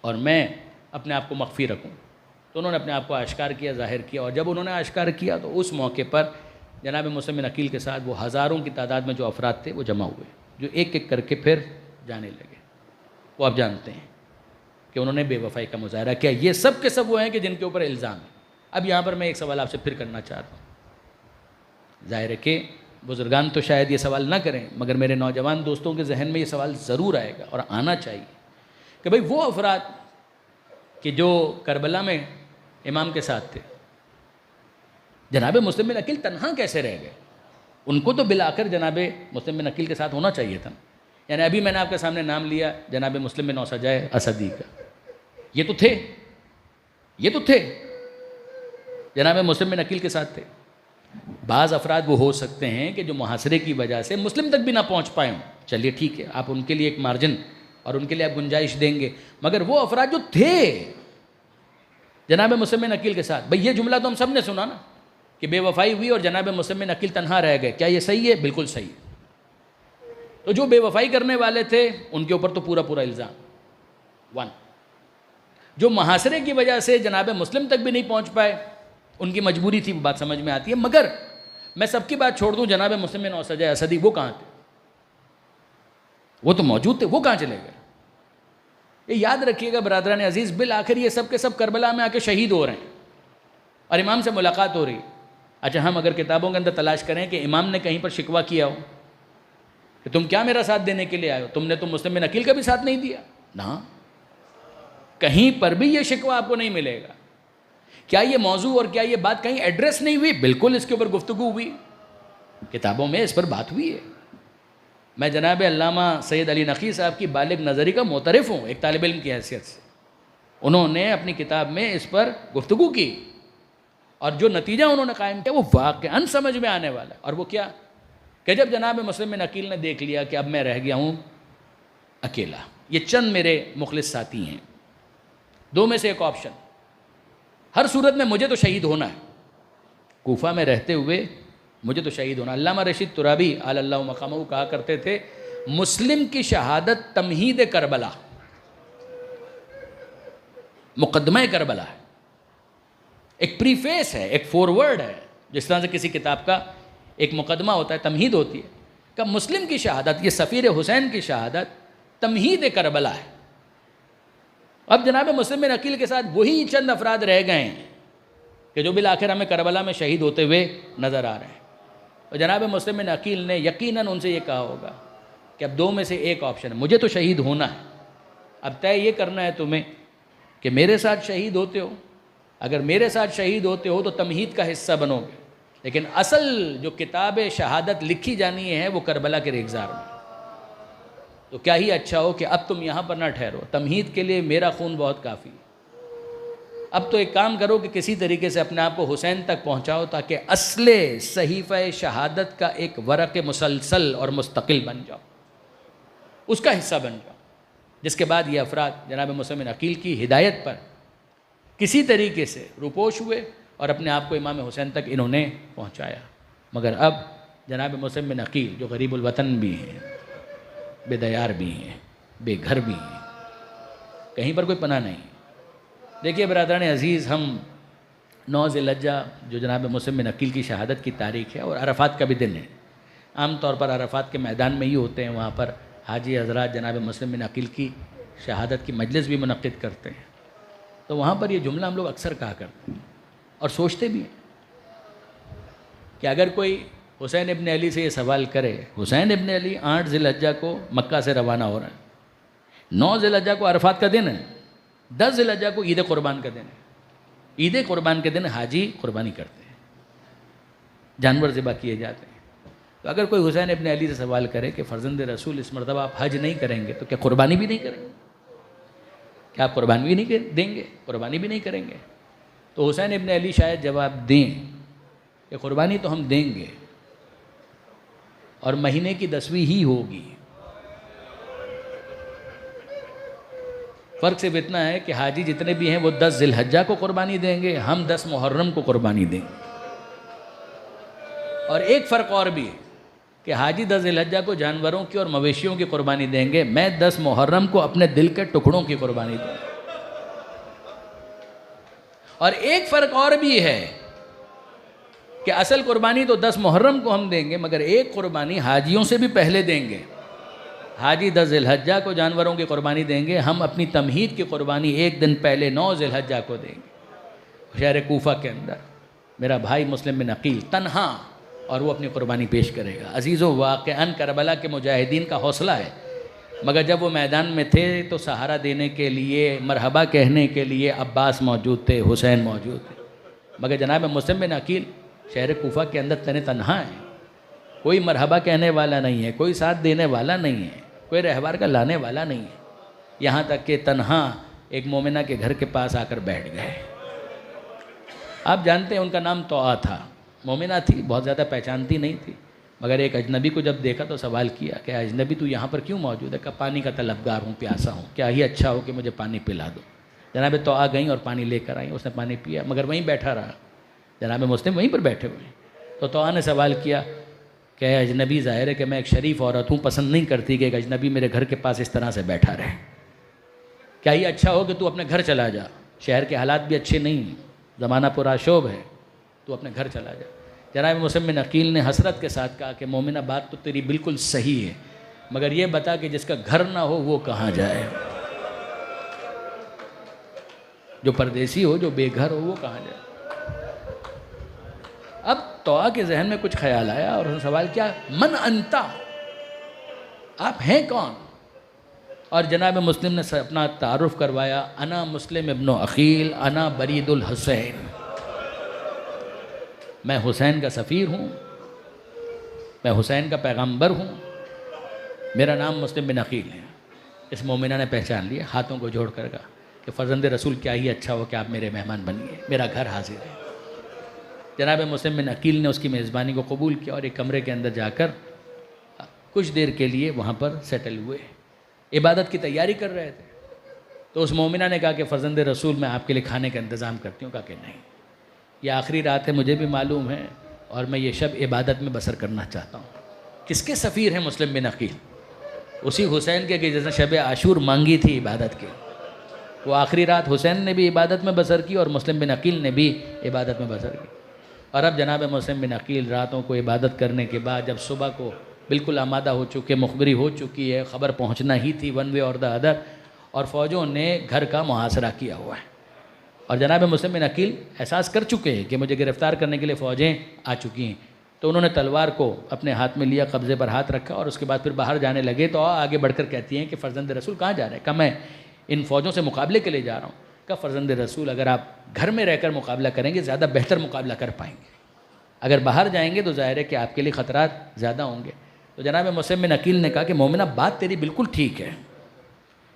اور میں اپنے آپ کو مخفی رکھوں۔ تو انہوں نے اپنے آپ کو آشکار کیا، ظاہر کیا، اور جب انہوں نے آشکار کیا تو اس موقع پر جناب مسلم بن عقیل کے ساتھ وہ ہزاروں کی تعداد میں جو افراد تھے وہ جمع ہوئے، جو ایک ایک کر کے پھر جانے لگے۔ وہ آپ جانتے ہیں کہ انہوں نے بے وفائی کا مظاہرہ کیا۔ یہ سب کے سب وہ ہیں کہ جن کے اوپر الزام ہے۔ اب یہاں پر میں ایک سوال آپ سے پھر کرنا چاہتا ہوں۔ ظاہر ہے کہ بزرگان تو شاید یہ سوال نہ کریں، مگر میرے نوجوان دوستوں کے ذہن میں یہ سوال ضرور آئے گا اور آنا چاہیے کہ بھئی وہ افراد کہ جو کربلا میں امام کے ساتھ تھے، جناب مسلم بن عقیل تنہا کیسے رہ گئے؟ ان کو تو بالآخر جناب مسلم بن عقیل کے ساتھ ہونا چاہیے تھا۔ یعنی ابھی میں نے آپ کے سامنے نام لیا جناب مسلم بن اوسجہ اسدی کا، یہ تو تھے جناب مسلم بن عقیل کے ساتھ تھے۔ بعض افراد وہ ہو سکتے ہیں کہ جو محاصرے کی وجہ سے مسلم تک بھی نہ پہنچ پائیں، چلیے ٹھیک ہے، آپ ان کے لیے ایک مارجن اور ان کے لیے آپ گنجائش دیں گے، مگر وہ افراد جو تھے جناب مسلم بن عقیل کے ساتھ، بھئی یہ جملہ تو ہم سب نے سنا نا کہ بے وفائی ہوئی اور جناب مسلم بن عقیل تنہا رہ گئے، کیا یہ صحیح ہے؟ بالکل صحیح ہے۔ تو جو بے وفائی کرنے والے تھے ان کے اوپر تو پورا الزام 1۔ جو محاصرے کی وجہ سے جناب مسلم تک بھی نہیں پہنچ پائے، ان کی مجبوری تھی، وہ بات سمجھ میں آتی ہے، مگر میں سب کی بات چھوڑ دوں، جناب مسلم بن اوسجہ اسدی وہ کہاں تھے؟ وہ تو موجود تھے، وہ کہاں چلے گئے؟ یہ یاد رکھیے گا برادران عزیز، بالآخر یہ سب کے سب کربلا میں آ کے شہید ہو رہے ہیں اور امام سے ملاقات ہو رہی۔ اچھا، ہم اگر کتابوں کے اندر تلاش کریں کہ امام نے کہیں پر شکوہ کیا ہو کہ تم کیا میرا ساتھ دینے کے لیے آئے ہو، تم نے تو مسلم بن عقیل کا بھی ساتھ نہیں دیا، نہ کہیں پر بھی یہ شکوہ آپ کو نہیں ملے گا۔ کیا یہ موضوع اور کیا یہ بات کہیں ایڈریس نہیں ہوئی؟ بالکل اس کے اوپر گفتگو ہوئی، کتابوں میں اس پر بات ہوئی ہے۔ میں جناب علامہ سید علی نقی صاحب کی بالغ نظری کا معترف ہوں، ایک طالب علم کی حیثیت سے۔ انہوں نے اپنی کتاب میں اس پر گفتگو کی اور جو نتیجہ انہوں نے قائم کیا وہ واقعاً سمجھ میں آنے والا ہے، اور وہ کیا کہ جب جناب مسلم بن عقیل نے دیکھ لیا کہ اب میں رہ گیا ہوں اکیلا، یہ چند میرے مخلص ساتھی ہیں، دو میں سے ایک آپشن، ہر صورت میں مجھے تو شہید ہونا ہے، کوفہ میں رہتے ہوئے مجھے تو شہید ہونا۔ علامہ رشید ترابی علی اللہ مقامہ کہا کرتے تھے، مسلم کی شہادت تمہید کربلا، مقدمہ کربلا ہے، ایک پریفیس ہے، ایک فورورڈ ہے، جس طرح سے کسی کتاب کا ایک مقدمہ ہوتا ہے، تمہید ہوتی ہے، کہ مسلم کی شہادت، یہ سفیر حسین کی شہادت تمہید کربلا ہے۔ اب جناب مسلم بن عقیل کے ساتھ وہی چند افراد رہ گئے ہیں کہ جو بالآخر ہمیں کربلا میں شہید ہوتے ہوئے نظر آ رہے ہیں، اور جناب مسلم بن عقیل نے یقیناً ان سے یہ کہا ہوگا کہ اب دو میں سے ایک آپشن ہے، مجھے تو شہید ہونا ہے، اب طے یہ کرنا ہے تمہیں کہ میرے ساتھ شہید ہوتے ہو، اگر میرے ساتھ شہید ہوتے ہو تو تمہید کا حصہ بنو گے، لیکن اصل جو کتاب شہادت لکھی جانی ہے وہ کربلا کے ریگزار میں، تو کیا ہی اچھا ہو کہ اب تم یہاں پر نہ ٹھہرو، تمہید کے لیے میرا خون بہت کافی ہے، اب تو ایک کام کرو کہ کسی طریقے سے اپنے آپ کو حسین تک پہنچاؤ تاکہ اصل صحیفہ شہادت کا ایک ورق مسلسل اور مستقل بن جاؤ، اس کا حصہ بن جاؤ۔ جس کے بعد یہ افراد جناب مسلم بن عقیل کی ہدایت پر کسی طریقے سے روپوش ہوئے اور اپنے آپ کو امام حسین تک انہوں نے پہنچایا۔ مگر اب جناب مسلم بن عقیل جو غریب الوطن بھی ہیں، بے دیار بھی ہیں، بے گھر بھی ہیں، کہیں پر کوئی پناہ نہیں۔ دیکھیے برادران عزیز، ہم 9 ذی الحجہ جو جناب مسلم بن عقیل کی شہادت کی تاریخ ہے اور عرفات کا بھی دن ہے، عام طور پر عرفات کے میدان میں ہی ہوتے ہیں، وہاں پر حاجی حضرات جناب مسلم بن عقیل کی شہادت کی مجلس بھی منعقد کرتے ہیں، تو وہاں پر یہ جملہ ہم لوگ اکثر کہا کرتے ہیں اور سوچتے بھی ہیں کہ اگر کوئی حسین ابن علی سے یہ سوال کرے، حسین ابن علی 8 ذی الحجہ کو مکہ سے روانہ ہو رہے ہیں، 9 ذی الحجہ کو عرفات کا دن ہے، 10 ذی الحجہ کو عید قربان کا دن ہے، عید قربان کے دن حاجی قربانی کرتے ہیں، جانور ذبح کیے جاتے ہیں۔ تو اگر کوئی حسین ابن علی سے سوال کرے کہ فرزند رسول اس مرتبہ آپ حج نہیں کریں گے تو کیا قربانی بھی نہیں کریں گے؟ کیا آپ قربانی بھی نہیں دیں گے؟ قربانی بھی نہیں کریں گے؟ تو حسین ابن علی شاید جواب دیں کہ قربانی تو ہم دیں گے، اور مہینے کی 10ویں ہی ہوگی۔ فرق صرف اتنا ہے کہ حاجی جتنے بھی ہیں وہ 10 ذی الحجہ کو قربانی دیں گے، ہم 10 محرم کو قربانی دیں گے۔ اور ایک فرق اور بھی ہے کہ حاجی 10 ذی الحجہ کو جانوروں کی اور مویشیوں کی قربانی دیں گے، میں 10 محرم کو اپنے دل کے ٹکڑوں کی قربانی دوں گا۔ اور ایک فرق اور بھی ہے کہ اصل قربانی تو 10 محرم کو ہم دیں گے، مگر ایک قربانی حاجیوں سے بھی پہلے دیں گے۔ حاجی 10 ذی الحجہ کو جانوروں کی قربانی دیں گے، ہم اپنی تمہید کی قربانی ایک دن پہلے 9 ذی الحجہ کو دیں گے۔ شہر کوفہ کے اندر میرا بھائی مسلم بن عقیل تنہا، اور وہ اپنی قربانی پیش کرے گا۔ عزیزو، واقعاً کربلا کے مجاہدین کا حوصلہ ہے، مگر جب وہ میدان میں تھے تو سہارا دینے کے لیے، مرحبا کہنے کے لیے عباس موجود تھے، حسین موجود تھے، مگر جناب مسلم بن عقیل شہر کوفہ کے اندر تنہا ہے، کوئی مرحبا کہنے والا نہیں ہے، کوئی ساتھ دینے والا نہیں ہے، کوئی رہبار کا لانے والا نہیں ہے، یہاں تک کہ تنہا ایک مومنہ کے گھر کے پاس آ کر بیٹھ گئے۔ آپ جانتے ہیں ان کا نام طوعہ تھا، مومنہ تھی، بہت زیادہ پہچانتی نہیں تھی، مگر ایک اجنبی کو جب دیکھا تو سوال کیا کہ اجنبی تو یہاں پر کیوں موجود ہے؟ کہ پانی کا طلبگار ہوں، پیاسا ہوں، کیا ہی اچھا ہو کہ مجھے پانی پلا دو۔ جناب طوعہ گئیں اور پانی لے کر آئیں، اس نے پانی پیا، مگر وہیں بیٹھا رہا، جناب مسلم وہیں پر بیٹھے ہوئے ہیں۔ تو طوعہ نے سوال کیا کہ اجنبی، ظاہر ہے کہ میں ایک شریف عورت ہوں، پسند نہیں کرتی کہ ایک اجنبی میرے گھر کے پاس اس طرح سے بیٹھا رہے۔ کیا یہ اچھا ہو کہ تو اپنے گھر چلا جا، شہر کے حالات بھی اچھے نہیں ہیں، زمانہ پرآشوب ہے، تو اپنے گھر چلا جا۔ جناب مسلم بن عقیل نے حسرت کے ساتھ کہا کہ مومنہ بات تو تیری بالکل صحیح ہے، مگر یہ بتا کہ جس کا گھر نہ ہو وہ کہاں جائے، جو پردیسی ہو، جو بے گھر ہو، وہ کہاں جائے۔ اب طوٰا کے ذہن میں کچھ خیال آیا اور سوال کیا، من انتا، آپ ہیں کون؟ اور جناب مسلم نے اپنا تعارف کروایا، انا مسلم ابن عقیل، انا برید الحسین، میں حسین کا سفیر ہوں، میں حسین کا پیغمبر ہوں، میرا نام مسلم بن عقیل ہے۔ اس مومنہ نے پہچان لیا، ہاتھوں کو جوڑ کر کہا کہ فرزند رسول کیا ہی اچھا ہو کہ آپ میرے مہمان بنیے، میرا گھر حاضر ہے۔ جناب مسلم بن عقیل نے اس کی میزبانی کو قبول کیا اور ایک کمرے کے اندر جا کر کچھ دیر کے لیے وہاں پر سیٹل ہوئے، عبادت کی تیاری کر رہے تھے۔ تو اس مومنہ نے کہا کہ فرزند رسول میں آپ کے لیے کھانے کا انتظام کرتی ہوں۔ کہا کہ نہیں، یہ آخری رات ہے، مجھے بھی معلوم ہے، اور میں یہ شب عبادت میں بسر کرنا چاہتا ہوں۔ کس کے سفیر ہیں مسلم بن عقیل؟ اسی حسین کے کہ جس نے شب عاشور مانگی تھی عبادت کے، وہ آخری رات حسین نے بھی عبادت میں بسر کی اور مسلم بن عقیل نے بھی عبادت میں بسر کی۔ اور اب جناب مسلم بن عقیل راتوں کو عبادت کرنے کے بعد جب صبح کو بالکل آمادہ ہو چکے، مخبری ہو چکی ہے، خبر پہنچنا ہی تھی ون وے اور دا ادر، اور فوجوں نے گھر کا محاصرہ کیا ہوا ہے، اور جناب مسلم بن عقیل احساس کر چکے ہیں کہ مجھے گرفتار کرنے کے لیے فوجیں آ چکی ہیں۔ تو انہوں نے تلوار کو اپنے ہاتھ میں لیا، قبضے پر ہاتھ رکھا، اور اس کے بعد پھر باہر جانے لگے۔ تو آگے بڑھ کر کہتی ہیں کہ فرزند رسول کہاں جا رہے ہیں؟ کہا میں ان فوجوں سے مقابلے کے لیے جا رہا ہوں۔ کہا فرزند رسول اگر آپ گھر میں رہ کر مقابلہ کریں گے زیادہ بہتر مقابلہ کر پائیں گے، اگر باہر جائیں گے تو ظاہر ہے کہ آپ کے لیے خطرات زیادہ ہوں گے۔ تو جناب مسلم بن عقیل نے کہا کہ مومنہ بات تیری بالکل ٹھیک ہے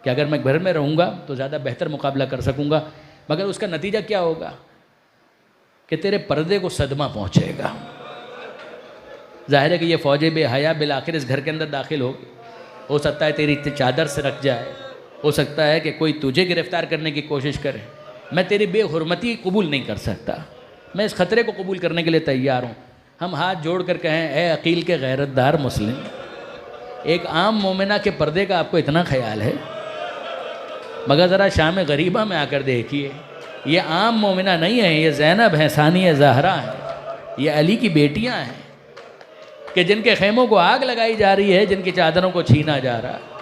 کہ اگر میں گھر میں رہوں گا تو زیادہ بہتر مقابلہ کر سکوں گا، مگر اس کا نتیجہ کیا ہوگا کہ تیرے پردے کو صدمہ پہنچے گا۔ ظاہر ہے کہ یہ فوج بے حیا بالآخر اس گھر کے اندر داخل ہوگی، ہو سکتا ہے تیری چادر سے رکھ جائے، ہو سکتا ہے کہ کوئی تجھے گرفتار کرنے کی کوشش کرے۔ میں تیری بے حرمتی قبول نہیں کر سکتا، میں اس خطرے کو قبول کرنے کے لیے تیار ہوں۔ ہم ہاتھ جوڑ کر کہیں اے عقیل کے غیرت دار مسلم، ایک عام مومنہ کے پردے کا آپ کو اتنا خیال ہے؟ مگر ذرا شام غریبہ میں آ کر دیکھیے، یہ عام مومنہ نہیں ہیں، یہ زینب ہیں، ثانیہ زہرا ہیں، یہ علی کی بیٹیاں ہیں کہ جن کے خیموں کو آگ لگائی جا رہی ہے، جن کی چادروں کو چھینا جا رہا ہے۔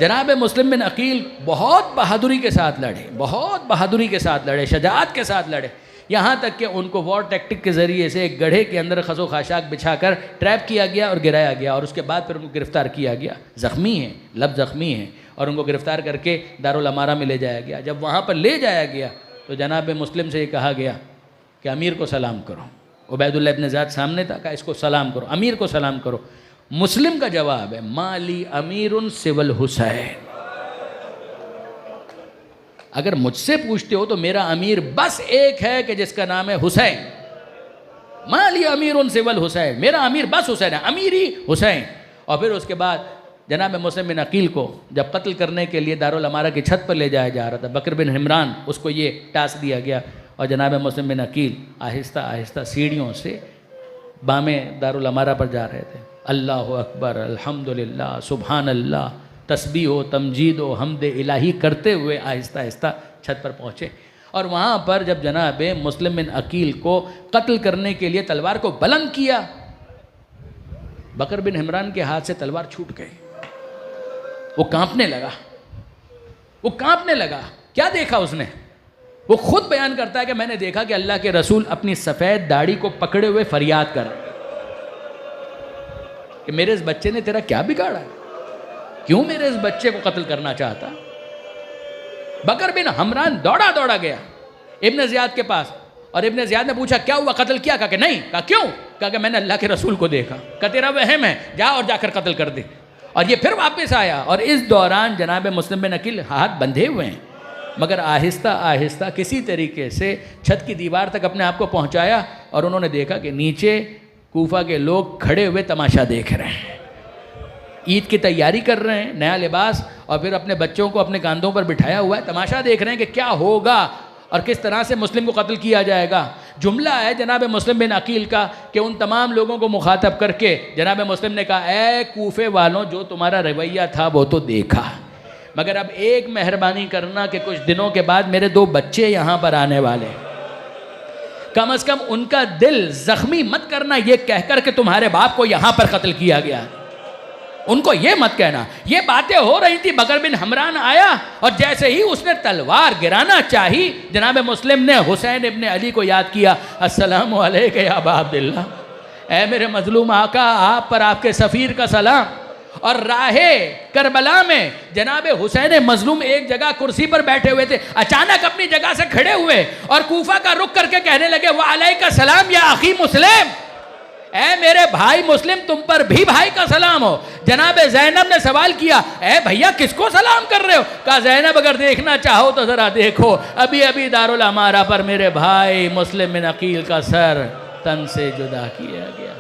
جناب مسلم بن عقیل بہت بہادری کے ساتھ لڑے، بہت بہادری کے ساتھ لڑے، شجاعت کے ساتھ لڑے، یہاں تک کہ ان کو وار ٹیکٹک کے ذریعے سے ایک گڑھے کے اندر خس و خاشاک بچھا کر ٹریپ کیا گیا اور گرایا گیا، اور اس کے بعد پھر ان کو گرفتار کیا گیا۔ زخمی ہیں، لب زخمی ہیں، اور ان کو گرفتار کر کے دارالامارہ میں لے جایا گیا۔ جب وہاں پر لے جایا گیا تو جناب مسلم سے یہ کہا گیا کہ امیر کو سلام کرو۔ عبید اللہ ابن زیاد سامنے تھا، کہا اس کو سلام کرو، امیر کو سلام کرو۔ مسلم کا جواب ہے مالی امیر سوى الحسین، اگر مجھ سے پوچھتے ہو تو میرا امیر بس ایک ہے کہ جس کا نام ہے حسین، مالی امیر سوى الحسین، میرا امیر بس حسین ہے، امیری حسین۔ اور پھر اس کے بعد جناب مسلم بن عقیل کو جب قتل کرنے کے لیے دارالامارہ کی چھت پر لے جایا جا رہا تھا، بکر بن حمران اس کو یہ ٹاسک دیا گیا، اور جناب مسلم بن عقیل آہستہ آہستہ سیڑھیوں سے بامیں دارالامارہ پر جا رہے تھے۔ اللہ اکبر، الحمدللہ، سبحان اللہ، تسبیح و تمجید و حمد الہی کرتے ہوئے آہستہ آہستہ چھت پر پہنچے، اور وہاں پر جب جناب مسلم بن عقیل کو قتل کرنے کے لیے تلوار کو بلند کیا، بکر بن حمران کے ہاتھ سے تلوار چھوٹ گئی، وہ کانپنے لگا، وہ کانپنے لگا۔ کیا دیکھا اس نے؟ وہ خود بیان کرتا ہے کہ میں نے دیکھا کہ اللہ کے رسول اپنی سفید داڑھی کو پکڑے ہوئے فریاد کر رہے کہ میرے اس بچے نے تیرا کیا بگاڑا ہے؟ کیوں میرے اس بچے کو قتل کرنا چاہتا؟ بکر بن حمران دوڑا دوڑا گیا ابن زیاد کے پاس، اور ابن زیاد نے پوچھا کیا ہوا، قتل کیا؟ کہا کہ نہیں۔ کہا کیوں؟ کہا کہ میں نے اللہ کے رسول کو دیکھا۔ کہا تیرا وہم ہے، جا اور جا کر قتل کر دے۔ اور یہ پھر واپس آیا، اور اس دوران جناب مسلم بن عقیل ہاتھ بندھے ہوئے ہیں، مگر آہستہ آہستہ کسی طریقے سے چھت کی دیوار تک اپنے آپ کو پہنچایا، اور انہوں نے دیکھا کہ نیچے کوفہ کے لوگ کھڑے ہوئے تماشا دیکھ رہے ہیں، عید کی تیاری کر رہے ہیں، نیا لباس، اور پھر اپنے بچوں کو اپنے کاندھوں پر بٹھایا ہوا ہے، تماشا دیکھ رہے ہیں کہ کیا ہوگا اور کس طرح سے مسلم کو قتل کیا جائے گا۔ جملہ ہے جناب مسلم بن عقیل کا کہ ان تمام لوگوں کو مخاطب کر کے جناب مسلم نے کہا اے کوفے والوں، جو تمہارا رویہ تھا وہ تو دیکھا، مگر اب ایک مہربانی کرنا کہ کچھ دنوں کے بعد میرے 2 بچے یہاں پر آنے والے ہیں، کم از کم ان کا دل زخمی مت کرنا یہ کہہ کر کہ تمہارے باپ کو یہاں پر قتل کیا گیا، ان کو یہ مت کہنا۔ یہ باتیں ہو رہی تھی، بکر بن حمران آیا اور جیسے ہی اس نے تلوار گرانا چاہی، جناب مسلم نے حسین ابن علی کو یاد کیا، السلام علیکہ یا ابا عبداللہ، اے میرے مظلوم آقا، آپ پر آپ کے سفیر کا سلام۔ اور راہ کربلا میں جناب حسین مظلوم ایک جگہ کرسی پر بیٹھے ہوئے تھے، اچانک اپنی جگہ سے کھڑے ہوئے اور کوفہ کا رخ کر کے کہنے لگے وعلیکہ السلام یا اخی مسلم، اے میرے بھائی مسلم تم پر بھی بھائی کا سلام ہو۔ جناب زینب نے سوال کیا، اے بھیا کس کو سلام کر رہے ہو؟ کہا زینب اگر دیکھنا چاہو تو ذرا دیکھو، ابھی دارالامارہ پر میرے بھائی مسلم بن عقیل کا سر تن سے جدا کیا گیا۔